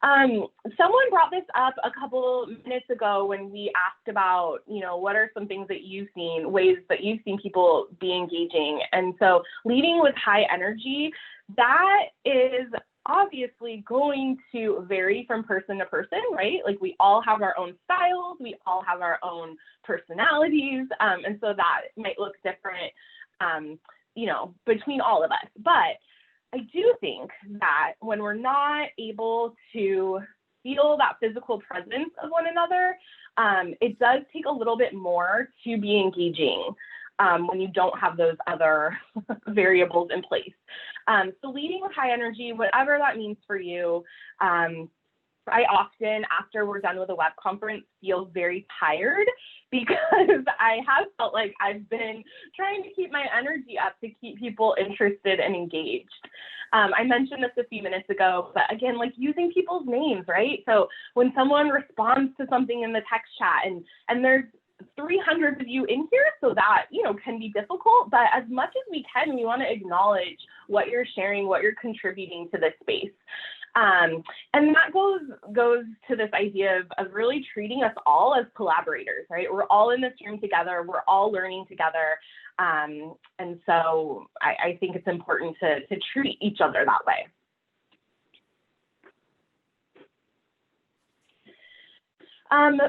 Someone brought this up a couple minutes ago when we asked about, what are some things that you've seen, ways that you've seen people be engaging. And so leading with high energy, that is obviously going to vary from person to person, right? Like, we all have our own styles, we all have our own personalities, and so that might look different, between all of us. But I do think that when we're not able to feel that physical presence of one another, it does take a little bit more to be engaging when you don't have those other variables in place. So leading with high energy, whatever that means for you, I often, after we're done with a web conference, feel very tired because I have felt like I've been trying to keep my energy up to keep people interested and engaged. I mentioned this a few minutes ago, but again, like using people's names, right? So when someone responds to something in the text chat and there's 300 of you in here, so that, can be difficult, but as much as we can, we want to acknowledge what you're sharing, what you're contributing to this space. And that goes to this idea of really treating us all as collaborators, right? We're all in this room together. We're all learning together. And so I think it's important to treat each other that way.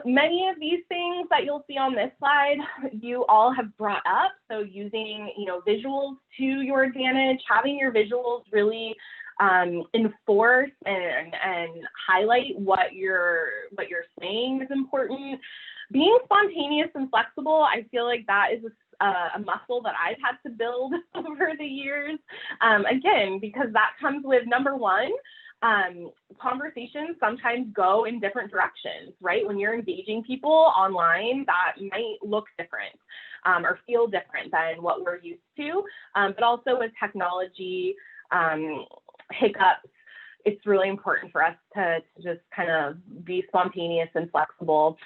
Many of these things that you'll see on this slide, you all have brought up. So using, visuals to your advantage, having your visuals really enforce and highlight what you're saying is important. Being spontaneous and flexible, I feel like that is a muscle that I've had to build over the years. Again, because that comes with, number one, conversations sometimes go in different directions, right? When you're engaging people online, that might look different or feel different than what we're used to. But also with technology hiccups, it's really important for us to just kind of be spontaneous and flexible.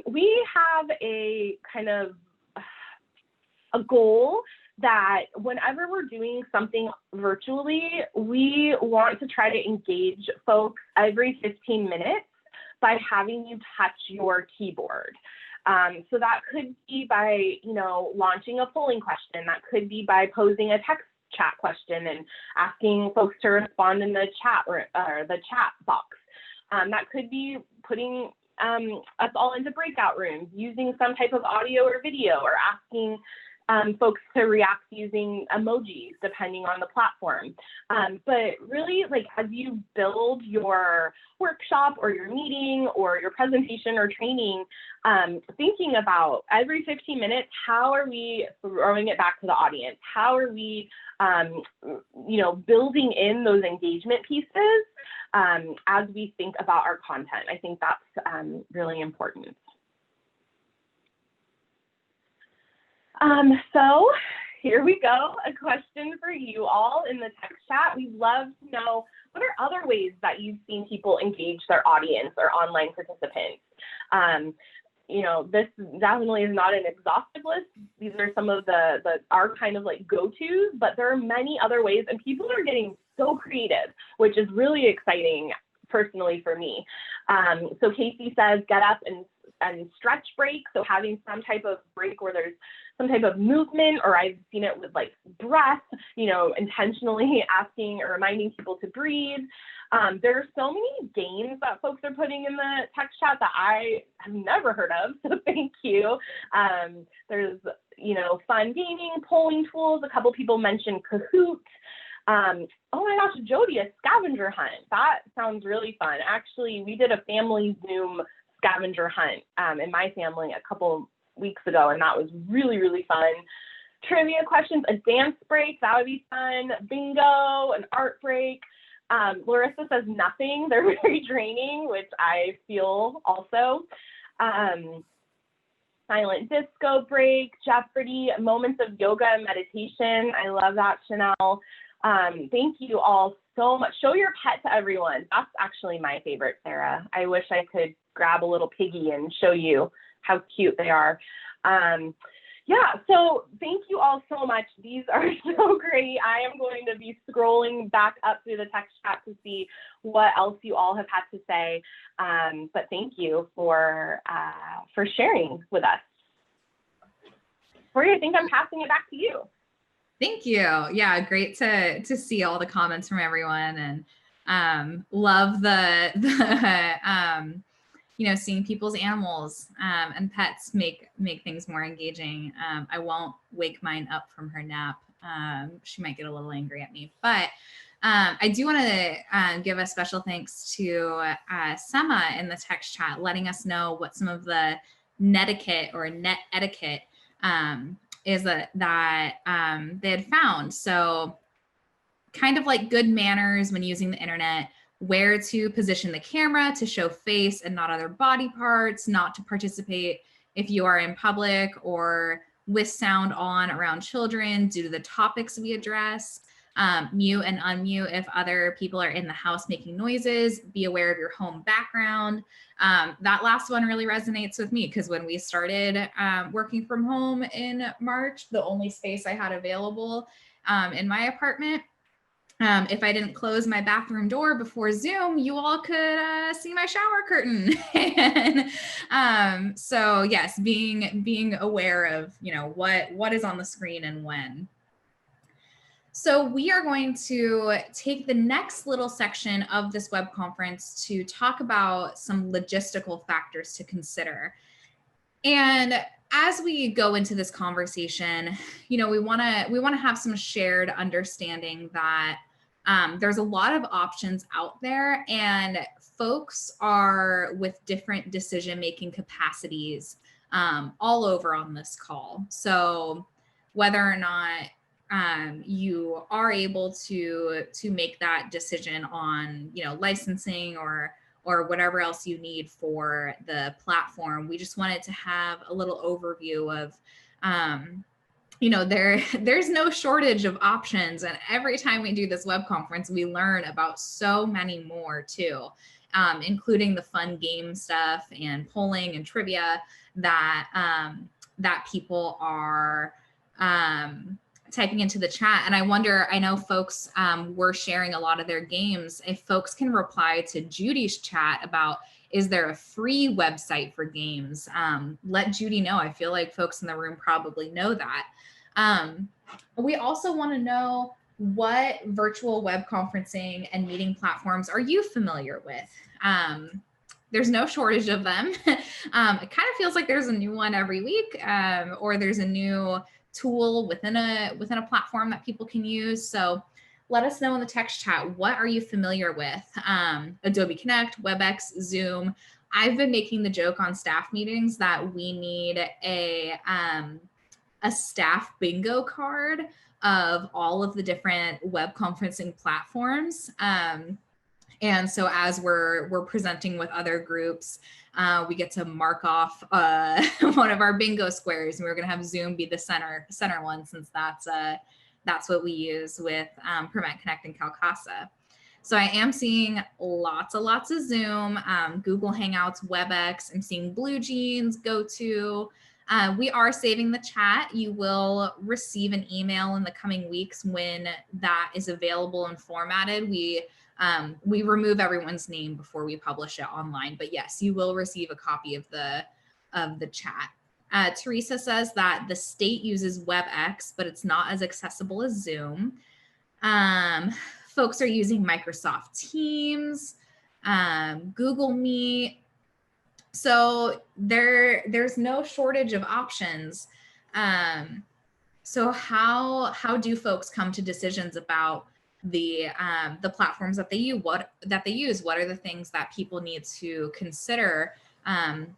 We have a kind of a goal that whenever we're doing something virtually, we want to try to engage folks every 15 minutes by having you touch your keyboard. So that could be by, launching a polling question. That could be by posing a text chat question and asking folks to respond in the chat or the chat box. That could be putting us all into breakout rooms, using some type of audio or video, or asking folks to react using emojis, depending on the platform. But really, like, as you build your workshop or your meeting or your presentation or training, thinking about every 15 minutes, how are we throwing it back to the audience? How are we, building in those engagement pieces as we think about our content? I think that's really important. So here we go, a question for you all in the text chat. We'd love to know, what are other ways that you've seen people engage their audience or online participants? this definitely is not an exhaustive list. These are some of our kind of like go-tos, but there are many other ways, and people are getting so creative, which is really exciting personally for me. So Casey says, get up and stretch break. So having some type of break where there's some type of movement, or I've seen it with like breath, intentionally asking or reminding people to breathe. There are so many games that folks are putting in the text chat that I have never heard of, so thank you. There's, fun gaming, polling tools. A couple people mentioned Kahoot. Oh my gosh, Jody, a scavenger hunt. That sounds really fun. Actually, we did a family Zoom scavenger hunt in my family a couple weeks ago, and that was really, really fun. Trivia questions, a dance break, that would be fun. Bingo, an art break. Larissa says nothing. They're very draining, which I feel also. Silent disco break, Jeopardy, moments of yoga and meditation. I love that, Chanel. Thank you all so much. Show your pet to everyone. That's actually my favorite, Sarah. I wish I could grab a little piggy and show you how cute they are. Yeah, so thank you all so much. These are so great. I am going to be scrolling back up through the text chat to see what else you all have had to say. But thank you for sharing with us. Tori, I think I'm passing it back to you.
Thank you. Yeah, great to see all the comments from everyone, and love the seeing people's animals and pets make things more engaging. I won't wake mine up from her nap. She might get a little angry at me, but I do want to give a special thanks to Sema in the text chat, letting us know what some of the netiquette or net etiquette is that they had found. So kind of like good manners when using the internet, where to position the camera to show face and not other body parts, not to participate if you are in public or with sound on around children due to the topics we address, mute and unmute if other people are in the house making noises, be aware of your home background. That last one really resonates with me because when we started working from home in March, the only space I had available in my apartment, if I didn't close my bathroom door before Zoom, you all could see my shower curtain. And, so yes, being aware of what is on the screen and when. So we are going to take the next little section of this web conference to talk about some logistical factors to consider. And as we go into this conversation, we want to have some shared understanding that there's a lot of options out there, and folks are with different decision-making capacities all over on this call. So whether or not you are able to make that decision on licensing or whatever else you need for the platform, we just wanted to have a little overview of there's no shortage of options, and every time we do this web conference we learn about so many more too, including the fun game stuff and polling and trivia that people are typing into the chat. And I know folks were sharing a lot of their games. If folks can reply to Judy's chat about, is there a free website for games? Let Judy know. I feel like folks in the room probably know that. We also want to know, what virtual web conferencing and meeting platforms are you familiar with? There's no shortage of them. It kind of feels like there's a new one every week, or there's a new tool within a platform that people can use. So let us know in the text chat, what are you familiar with? Adobe Connect, WebEx, Zoom. I've been making the joke on staff meetings that we need a staff bingo card of all of the different web conferencing platforms. And so as we're presenting with other groups, we get to mark off one of our bingo squares, and we're going to have Zoom be the center one, since that's what we use with PreventConnect and CalCasa. So I am seeing lots of Zoom, Google Hangouts, WebEx. I'm seeing Blue Jeans, GoTo. We are saving the chat. You will receive an email in the coming weeks when that is available and formatted. We remove everyone's name before we publish it online, but yes, you will receive a copy of the chat. Teresa says that the state uses WebEx, but it's not as accessible as Zoom. Folks are using Microsoft Teams, Google Meet. So there's no shortage of options. So how do folks come to decisions about the platforms that they use? What are the things that people need to consider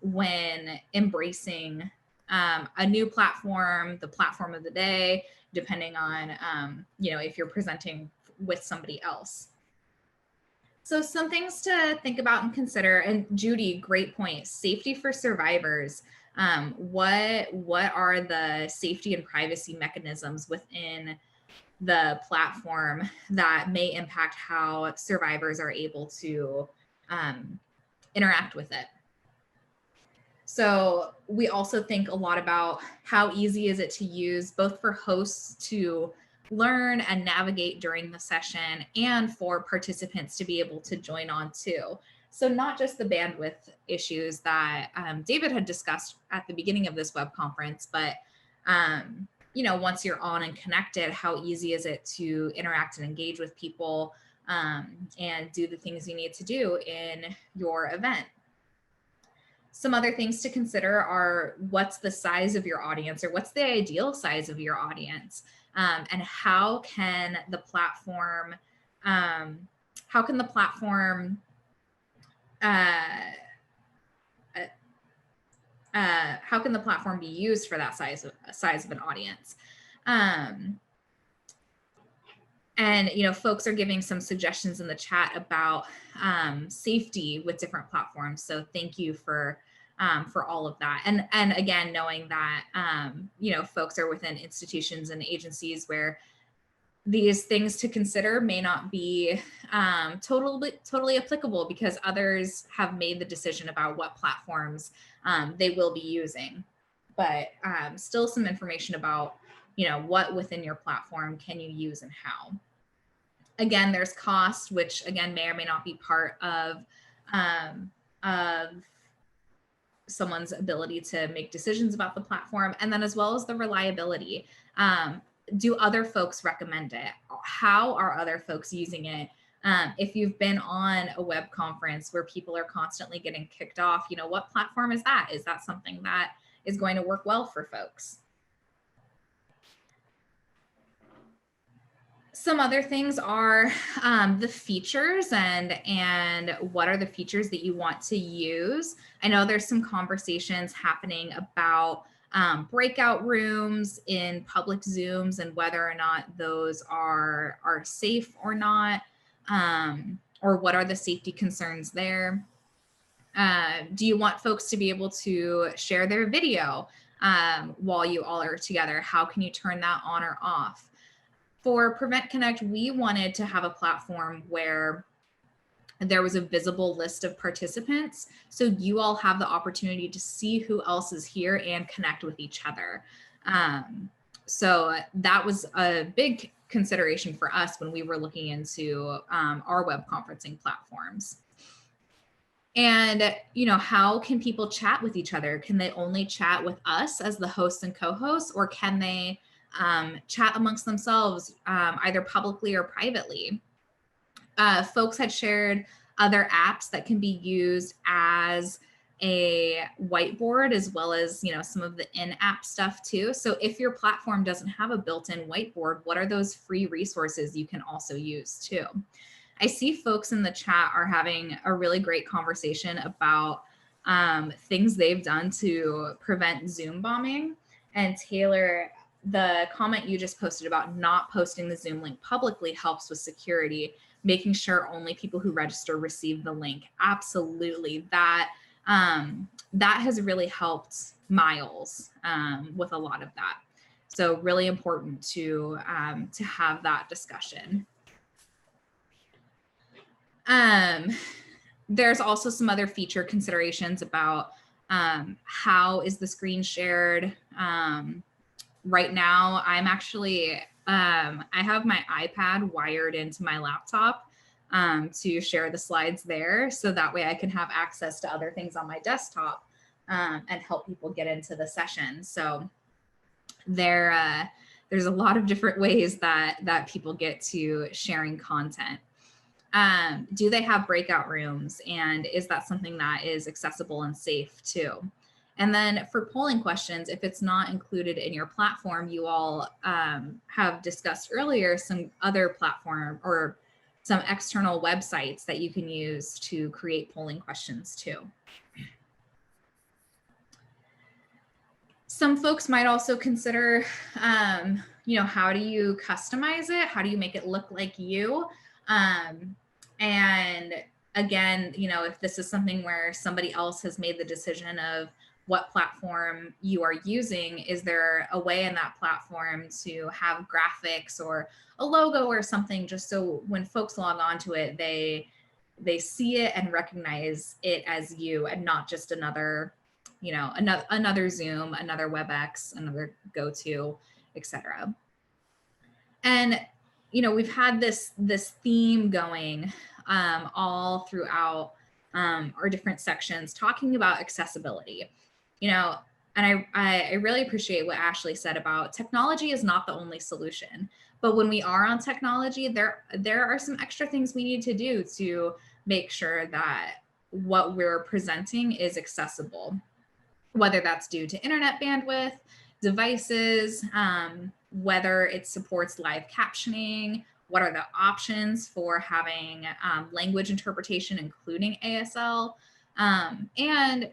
when embracing a new platform, the platform of the day, depending on if you're presenting with somebody else. So some things to think about and consider, and Judy, great point. Safety for survivors. What are the safety and privacy mechanisms within the platform that may impact how survivors are able to interact with it? So we also think a lot about how easy is it to use, both for hosts to learn and navigate during the session and for participants to be able to join on too. So not just the bandwidth issues that David had discussed at the beginning of this web conference, but once you're on and connected, how easy is it to interact and engage with people and do the things you need to do in your event? Some other things to consider are what's the size of your audience, or what's the ideal size of your audience, and how can the platform be used for that size of an audience? And folks are giving some suggestions in the chat about safety with different platforms. So thank you for all of that. And again, knowing that folks are within institutions and agencies where these things to consider may not be totally applicable, because others have made the decision about what platforms they will be using. But still some information about what within your platform can you use and how. Again, there's cost, which again may or may not be part of someone's ability to make decisions about the platform, and then as well as the reliability. Do other folks recommend it? How are other folks using it? If you've been on a web conference where people are constantly getting kicked off, what platform is that? Is that something that is going to work well for folks? Some other things are the features and what are the features that you want to use. I know there's some conversations happening about breakout rooms in public Zooms and whether or not those are safe or not, or what are the safety concerns there. Do you want folks to be able to share their video while you all are together? How can you turn that on or off? For PreventConnect, we wanted to have a platform where there was a visible list of participants, so you all have the opportunity to see who else is here and connect with each other. So that was a big consideration for us when we were looking into our web conferencing platforms. And how can people chat with each other? Can they only chat with us as the hosts and co-hosts, or can they chat amongst themselves, either publicly or privately? Folks had shared other apps that can be used as a whiteboard, as well as some of the in-app stuff too. So if your platform doesn't have a built-in whiteboard, what are those free resources you can also use too? I see folks in the chat are having a really great conversation about things they've done to prevent Zoom bombing. And Taylor, the comment you just posted about not posting the Zoom link publicly helps with security, making sure only people who register receive the link. Absolutely. That has really helped Miles with a lot of that. So really important to have that discussion. There's also some other feature considerations about how is the screen shared. Right now, I'm actually, I have my iPad wired into my laptop to share the slides there. So that way I can have access to other things on my desktop and help people get into the session. So there's a lot of different ways that people get to sharing content. Do they have breakout rooms, and is that something that is accessible and safe too? And then for polling questions, if it's not included in your platform, you all have discussed earlier some other platform or some external websites that you can use to create polling questions too. Some folks might also consider, how do you customize it? How do you make it look like you? And again, if this is something where somebody else has made the decision of what platform you are using, is there a way in that platform to have graphics or a logo or something, just so when folks log onto it, they see it and recognize it as you and not just another Zoom, another WebEx, another GoTo, etc. And we've had this theme going all throughout our different sections, talking about accessibility. And I really appreciate what Ashley said about technology is not the only solution. But when we are on technology, there are some extra things we need to do to make sure that what we're presenting is accessible, whether that's due to internet bandwidth, devices, whether it supports live captioning, what are the options for having language interpretation, including ASL. And,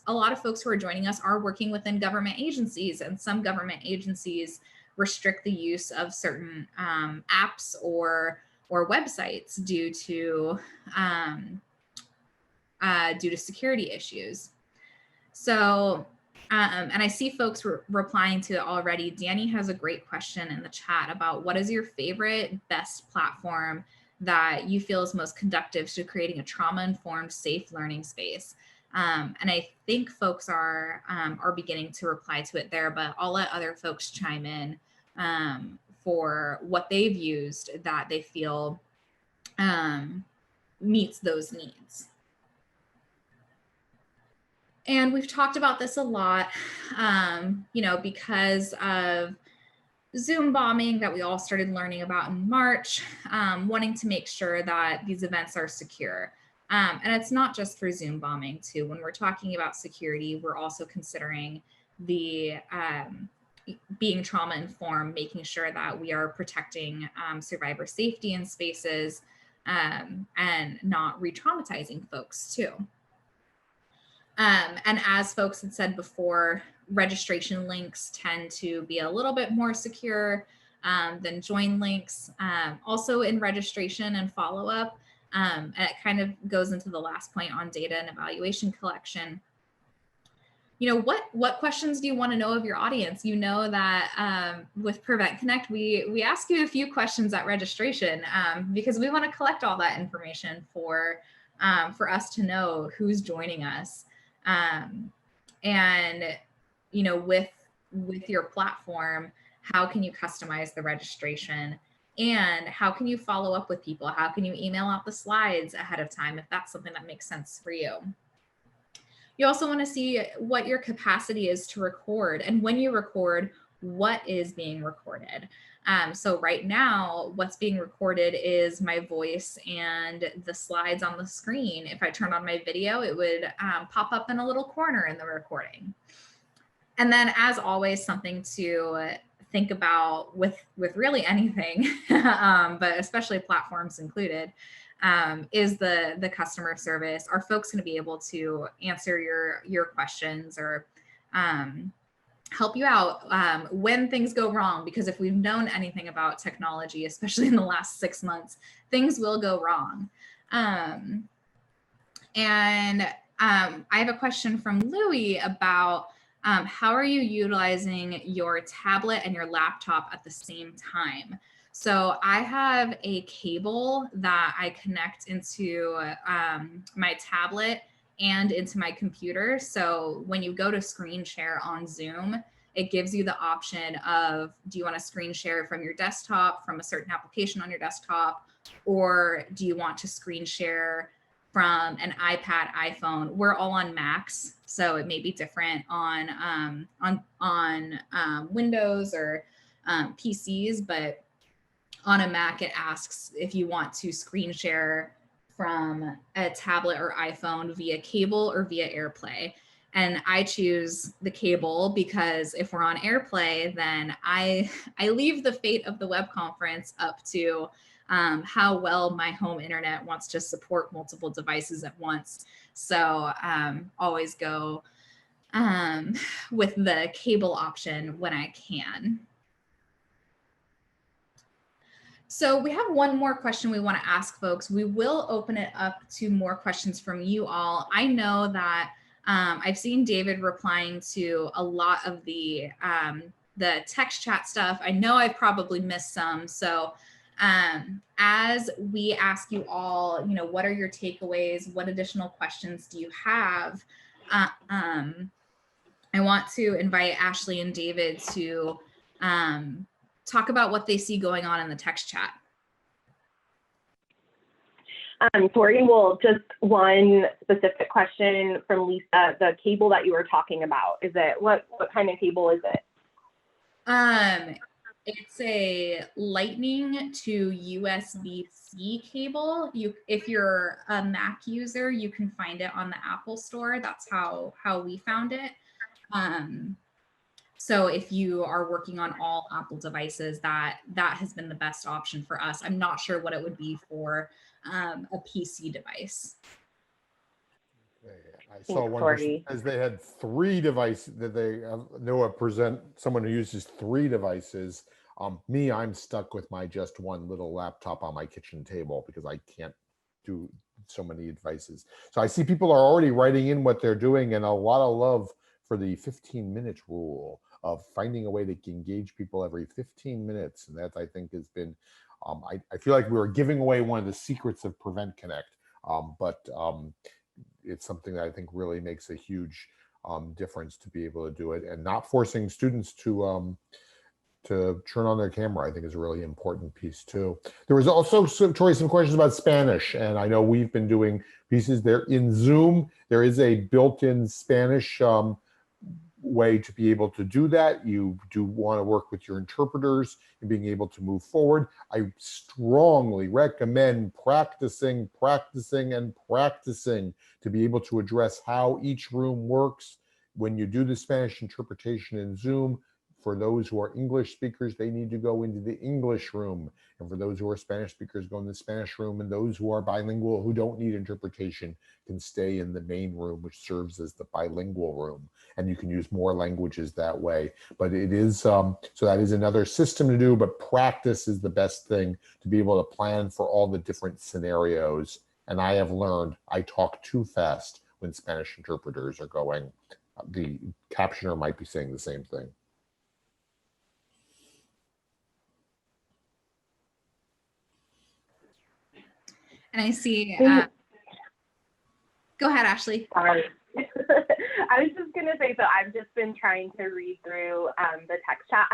a lot of folks who are joining us are working within government agencies, and some government agencies restrict the use of certain apps or websites due to security issues. So, and I see folks replying to it already. Danny has a great question in the chat about what is your favorite, best platform that you feel is most conducive to creating a trauma-informed, safe learning space. And I think folks are beginning to reply to it there, but I'll let other folks chime in for what they've used that they feel meets those needs. And we've talked about this a lot, because of Zoom bombing that we all started learning about in March, wanting to make sure that these events are secure. And it's not just for Zoom bombing too. When we're talking about security, we're also considering the being trauma informed, making sure that we are protecting survivor safety in spaces and not re-traumatizing folks too. And as folks had said before, registration links tend to be a little bit more secure than join links. Also in registration and follow-up, and it kind of goes into the last point on data and evaluation collection. What questions do you want to know of your audience? You know that with PreventConnect, we ask you a few questions at registration because we want to collect all that information for us to know who's joining us. And with your platform, how can you customize the registration, and how can you follow up with people? How can you email out the slides ahead of time if that's something that makes sense for you? You also want to see what your capacity is to record, and when you record, what is being recorded. So right now, what's being recorded is my voice and the slides on the screen. If I turned on my video, it would pop up in a little corner in the recording. And then, as always, something to think about with really anything, but especially platforms included, is the customer service. Are folks going to be able to answer your questions or help you out when things go wrong? Because if we've known anything about technology, especially in the last 6 months, things will go wrong. I have a question from Louie about how are you utilizing your tablet and your laptop at the same time? So I have a cable that I connect into my tablet and into my computer. So when you go to screen share on Zoom, it gives you the option of, do you want to screen share from your desktop, from a certain application on your desktop, or do you want to screen share from an iPad, iPhone? We're all on Macs, so it may be different on Windows or PCs, but on a Mac, it asks if you want to screen share from a tablet or iPhone via cable or via AirPlay. And I choose the cable because if we're on AirPlay, then I leave the fate of the web conference up to how well my home internet wants to support multiple devices at once. So always go with the cable option when I can. So we have one more question we want to ask folks. We will open it up to more questions from you all. I know that I've seen David replying to a lot of the text chat stuff. I know I've probably missed some. So as we ask you all, what are your takeaways? What additional questions do you have? I want to invite Ashley and David to talk about what they see going on in the text chat.
Tori, well, just one specific question from Lisa, the cable that you were talking about, is it, what kind of cable is it?
It's a Lightning to USB-C cable. If you're a Mac user, you can find it on the Apple Store. That's how we found it. So if you are working on all Apple devices, that has been the best option for us. I'm not sure what it would be for a PC device.
I saw one person says they had 3 devices that they know a someone who uses 3 devices. Me, I'm stuck with my just one little laptop on my kitchen table because I can't do so many devices. So I see people are already writing in what they're doing, and a lot of love for the 15-minute rule of finding a way to engage people every 15 minutes. And that, I think, has been, I feel like we were giving away one of the secrets of PreventConnect, but it's something that I think really makes a huge difference to be able to do it, and not forcing students to turn on their camera, I think, is a really important piece too. There was also some questions about Spanish, and I know we've been doing pieces there in Zoom. There is a built-in Spanish way to be able to do that. You do want to work with your interpreters and being able to move forward. I strongly recommend practicing to be able to address how each room works. When you do the Spanish interpretation in Zoom, for those who are English speakers, they need to go into the English room. And for those who are Spanish speakers, go in the Spanish room. And those who are bilingual, who don't need interpretation, can stay in the main room, which serves as the bilingual room. And you can use more languages that way. But it is, so that is another system to do, but practice is the best thing to be able to plan for all the different scenarios. And I have learned I talk too fast when Spanish interpreters are going. The captioner might be saying the same thing.
And I see, go ahead, Ashley.
Sorry. I was just going to say, so I've just been trying to read through the text chat.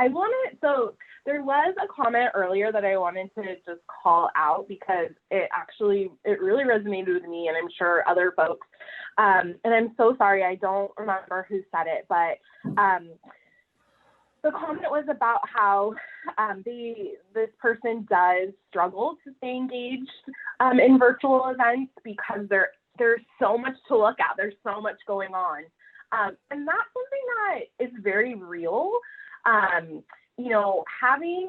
So there was a comment earlier that I wanted to just call out because it really resonated with me, and I'm sure other folks. And I'm so sorry, I don't remember who said it, but the comment was about how this person does struggle to stay engaged in virtual events because there's so much to look at. There's so much going on. And that's something that is very real. Having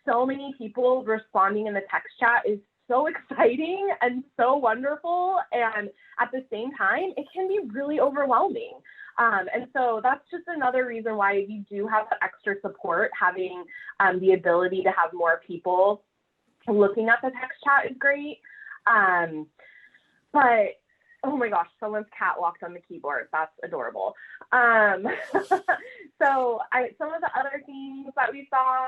so many people responding in the text chat is so exciting and so wonderful. And at the same time, it can be really overwhelming. And so that's just another reason why you do have that extra support. Having the ability to have more people looking at the text chat is great. But oh my gosh, someone's cat walked on the keyboard. That's adorable. So some of the other things that we saw,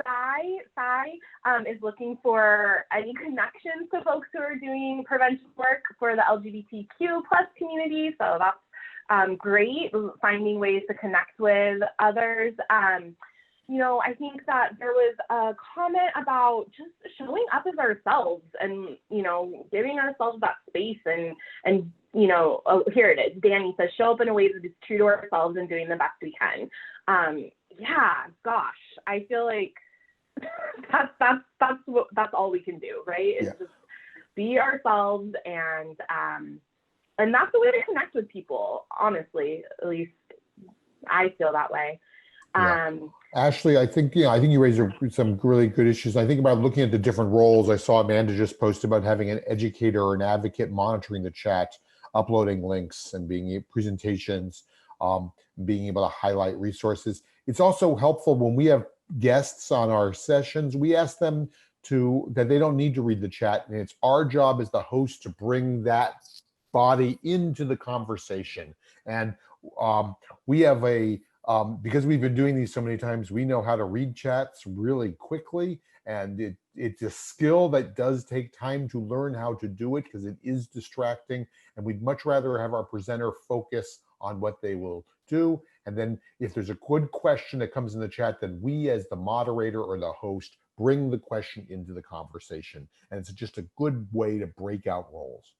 Sai is looking for any connections to folks who are doing prevention work for the LGBTQ plus community. So that's great, finding ways to connect with others. You know, I think that there was a comment about just showing up as ourselves and, you know, giving ourselves that space and you know, oh, here it is. Danny says, show up in a way that is true to ourselves and doing the best we can. Yeah, gosh, I feel like that's all we can do, right? Is just be ourselves, and that's the way to connect with people. Honestly, at least I feel that way.
Ashley, I think you raised some really good issues. I think about looking at the different roles. I saw Amanda just posted about having an educator or an advocate monitoring the chat, uploading links and being presentations, being able to highlight resources. It's also helpful when we have guests on our sessions, we ask them that they don't need to read the chat, and it's our job as the host to bring that body into the conversation. And we have because we've been doing these so many times, we know how to read chats really quickly, and it's a skill that does take time to learn how to do it because it is distracting, and we'd much rather have our presenter focus on what they will do. And then if there's a good question that comes in the chat, then we as the moderator or the host bring the question into the conversation. And it's just a good way to break out roles.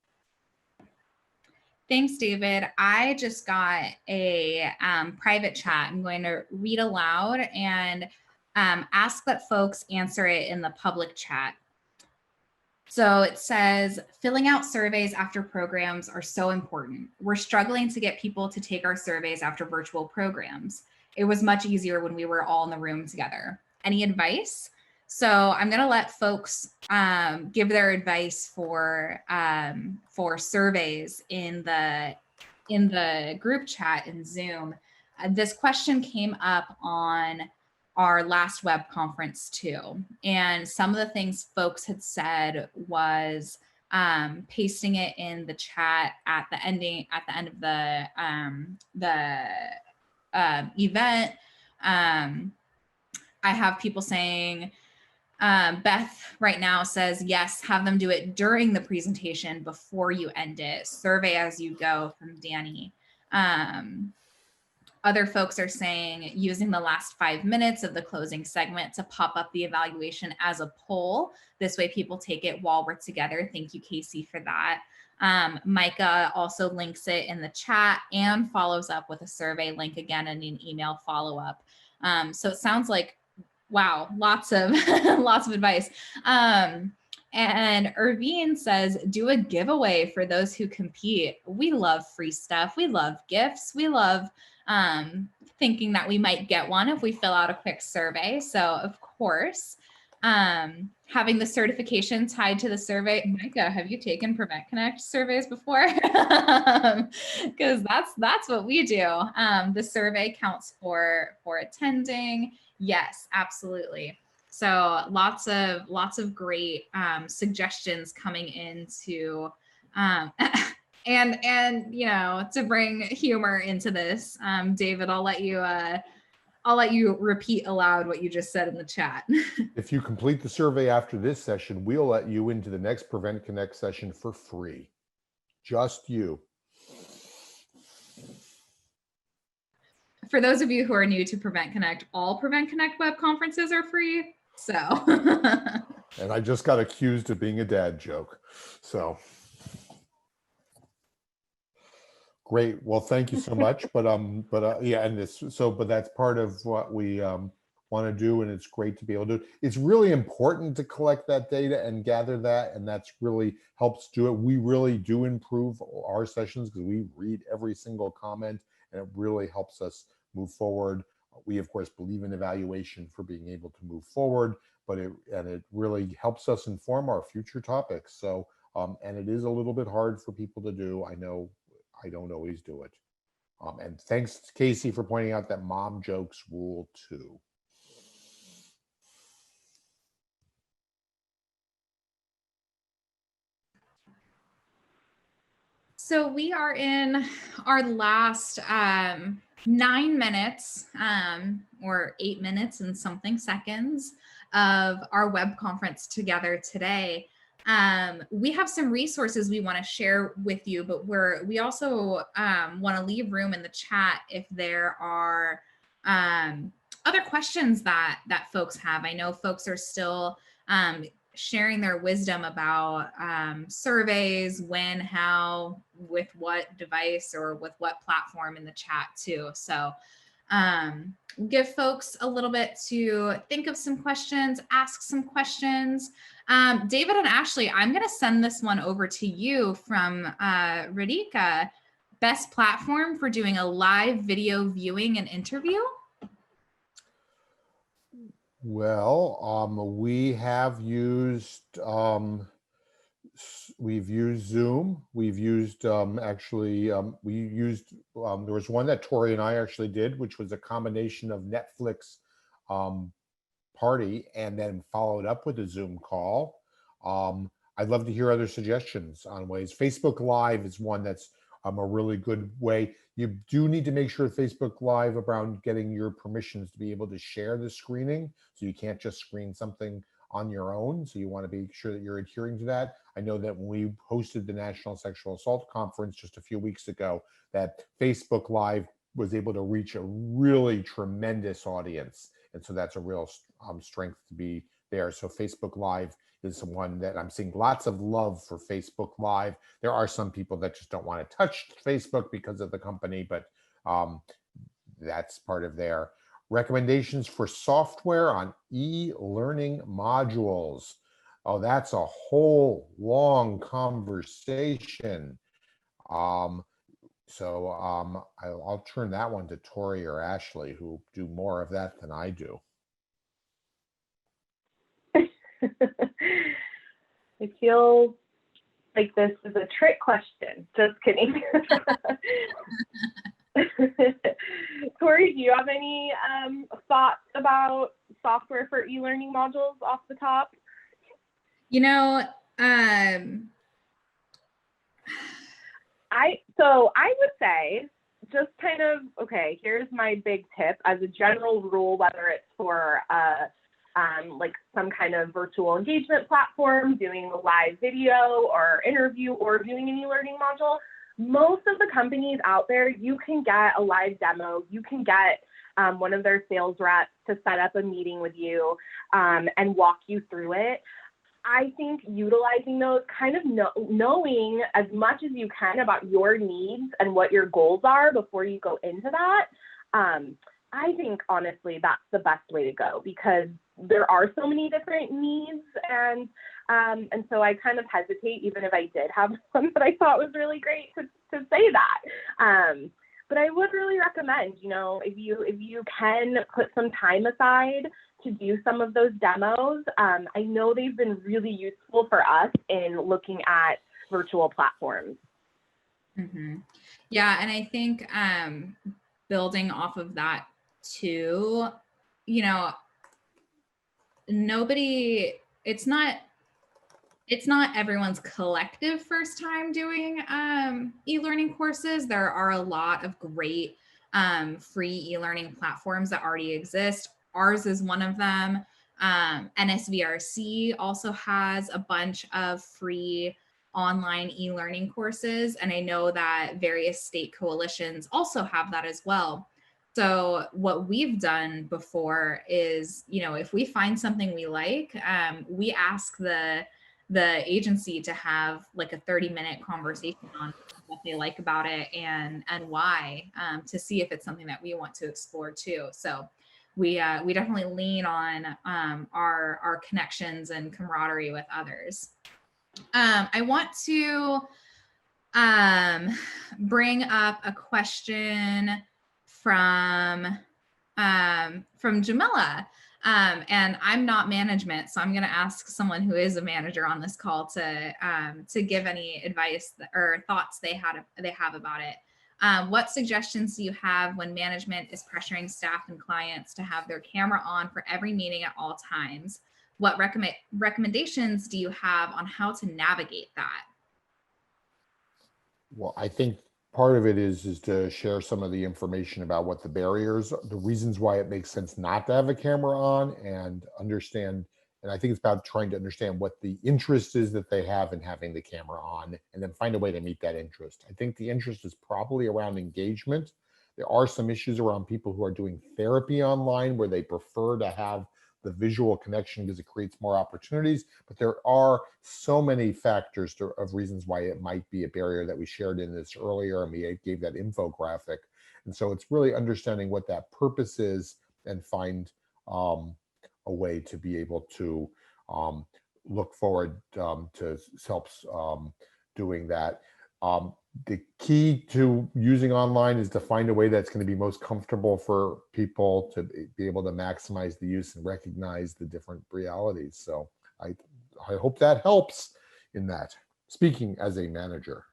Thanks, David. I just got a private chat. I'm going to read aloud and ask that folks answer it in the public chat. So it says, filling out surveys after programs are so important. We're struggling to get people to take our surveys after virtual programs. It was much easier when we were all in the room together. Any advice? So I'm going to let folks give their advice for surveys in the group chat in Zoom. This question came up on our last web conference too, and some of the things folks had said was pasting it in the chat at the end of the event. I have people saying, Beth right now says, yes, have them do it during the presentation before you end it. Survey as you go, from Danny. Other folks are saying using the last 5 minutes of the closing segment to pop up the evaluation as a poll. This way people take it while we're together. Thank you, Casey, for that. Micah also links it in the chat and follows up with a survey link again and an email follow-up. So it sounds like, wow, lots of lots of advice. And Irvine says, do a giveaway for those who compete. We love free stuff. We love gifts. We love thinking that we might get one if we fill out a quick survey. So of course, having the certification tied to the survey. Micah, have you taken PreventConnect surveys before? Because that's what we do. The survey counts for attending. Yes, absolutely. So lots of great suggestions coming into and you know, to bring humor into this. David, I'll let you repeat aloud what you just said in the chat.
If you complete the survey after this session, we'll let you into the next PreventConnect session for free. Just you.
For those of you who are new to PreventConnect, all PreventConnect web conferences are free. So.
And I just got accused of being a dad joke. So. Great. Well, thank you so much. But yeah, and but that's part of what we want to do, and it's great to be able to do. It's really important to collect that data and gather that, and that's really helps do it. We really do improve our sessions because we read every single comment, and it really helps us move forward. We of course believe in evaluation for being able to move forward, but it really helps us inform our future topics. So and it is a little bit hard for people to do. I know I don't always do it. And thanks, Casey, for pointing out that mom jokes rule too.
So we are in our last 9 minutes or 8 minutes and something seconds of our web conference together today. We have some resources we want to share with you, but we also want to leave room in the chat if there are other questions that folks have. I know folks are still sharing their wisdom about surveys, when, how, with what device, or with what platform in the chat too. So give folks a little bit to think of some questions, ask some questions. David and Ashley, I'm going to send this one over to you from Radhika. Best platform for doing a live video viewing and interview?
Well, we have used, we've used Zoom. We've used, we used, there was one that Tori and I actually did, which was a combination of Netflix party and then followed up with a Zoom call. I'd love to hear other suggestions on ways. Facebook Live is one that's a really good way. You do need to make sure Facebook Live around getting your permissions to be able to share the screening. So you can't just screen something on your own. So you want to be sure that you're adhering to that. I know that when we hosted the National Sexual Assault Conference just a few weeks ago, that Facebook Live was able to reach a really tremendous audience. And so that's a real strength to be there. So Facebook Live is one that I'm seeing lots of love for. Facebook Live. There are some people that just don't want to touch Facebook because of the company, but that's part of their recommendations for software on e-learning modules. Oh, that's a whole long conversation. I'll turn that one to Tori or Ashley, who do more of that than I do.
I feel like this is a trick question. Just kidding. Tori, do you have any thoughts about software for e-learning modules off the top?
You know,
I would say just kind of, okay, here's my big tip as a general rule, whether it's for like some kind of virtual engagement platform, doing a live video or interview, or doing an e-learning module. Most of the companies out there, you can get a live demo, you can get one of their sales reps to set up a meeting with you and walk you through it. I think utilizing those, kind of knowing as much as you can about your needs and what your goals are before you go into that, I think honestly that's the best way to go, because there are so many different needs, and so I kind of hesitate, even if I did have one that I thought was really great, to say that. But I would really recommend, you know, if you can put some time aside to do some of those demos. I know they've been really useful for us in looking at virtual platforms.
Mm-hmm. Yeah, and I think building off of that too, you know, it's not everyone's collective first time doing e-learning courses. There are a lot of great free e-learning platforms that already exist. Ours is one of them. NSVRC also has a bunch of free online e-learning courses, and I know that various state coalitions also have that as well. So what we've done before is, you know, if we find something we like, we ask the agency to have like a 30-minute conversation on what they like about it and why, to see if it's something that we want to explore too. So we definitely lean on our connections and camaraderie with others. I want to bring up a question from Jamila. And I'm not management, so I'm going to ask someone who is a manager on this call to give any advice or thoughts they have about it. What suggestions do you have when management is pressuring staff and clients to have their camera on for every meeting at all times? What recommendations do you have on how to navigate that?
Well, I think part of it is to share some of the information about what the barriers, the reasons why it makes sense not to have a camera on, and understand. And I think it's about trying to understand what the interest is that they have in having the camera on, and then find a way to meet that interest. I think the interest is probably around engagement. There are some issues around people who are doing therapy online where they prefer to have the visual connection because it creates more opportunities. But there are so many factors of reasons why it might be a barrier that we shared in this earlier, and we gave that infographic. And so it's really understanding what that purpose is and find a way to be able to look forward to helps doing that. The key to using online is to find a way that's going to be most comfortable for people to be able to maximize the use and recognize the different realities. So I hope that helps in that, speaking as a manager.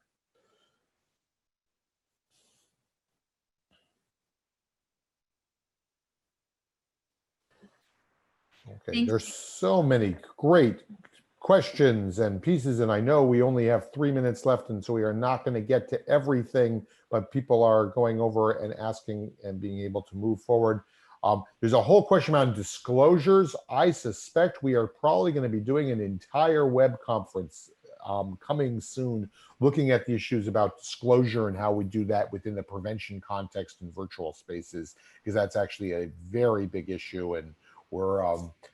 Okay,
Thanks.
there's so many great questions and pieces, and I know we only have 3 minutes left, and so we are not going to get to everything, but people are going over and asking and being able to move forward. There's a whole question around disclosures. I suspect we are probably going to be doing an entire web conference coming soon, looking at the issues about disclosure and how we do that within the prevention context in virtual spaces, because that's actually a very big issue, and we're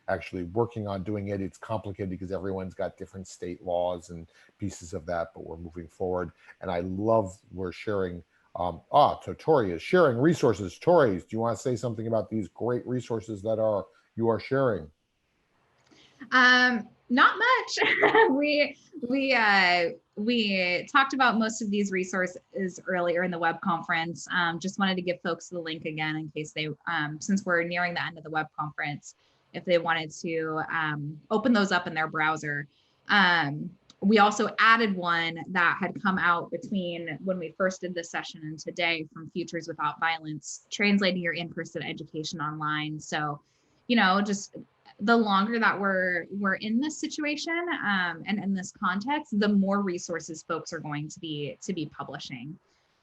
actually working on doing it. It's complicated because everyone's got different state laws and pieces of that, but we're moving forward. And I love we're sharing. So Tori is sharing resources. Tori, do you want to say something about these great resources that you are sharing?
Not much. We talked about most of these resources earlier in the web conference. Just wanted to give folks the link again in case they, since we're nearing the end of the web conference, if they wanted to open those up in their browser. We also added one that had come out between when we first did this session and today, from Futures Without Violence, translating your in-person education online. So, just the longer that we're in this situation and in this context, the more resources folks are going to be publishing.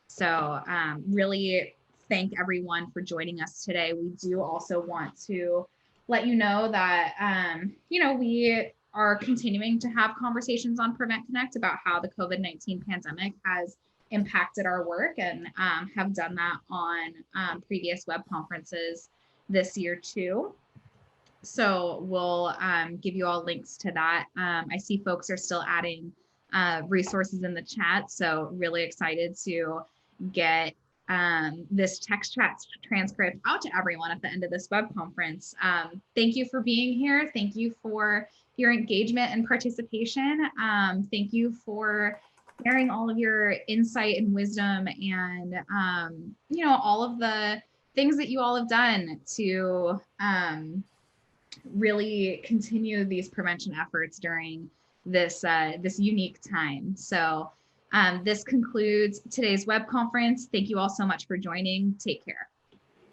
So really thank everyone for joining us today. We do also want to let you know that we are continuing to have conversations on PreventConnect about how the COVID-19 pandemic has impacted our work, and have done that on previous web conferences this year too. So we'll give you all links to that. I see folks are still adding resources in the chat, so really excited to get this text chat transcript out to everyone at the end of this web conference. Thank you for being here. Thank you for your engagement and participation. Thank you for sharing all of your insight and wisdom, and all of the things that you all have done to really continue these prevention efforts during this this unique time. So this concludes today's web conference. Thank you all so much for joining. Take care.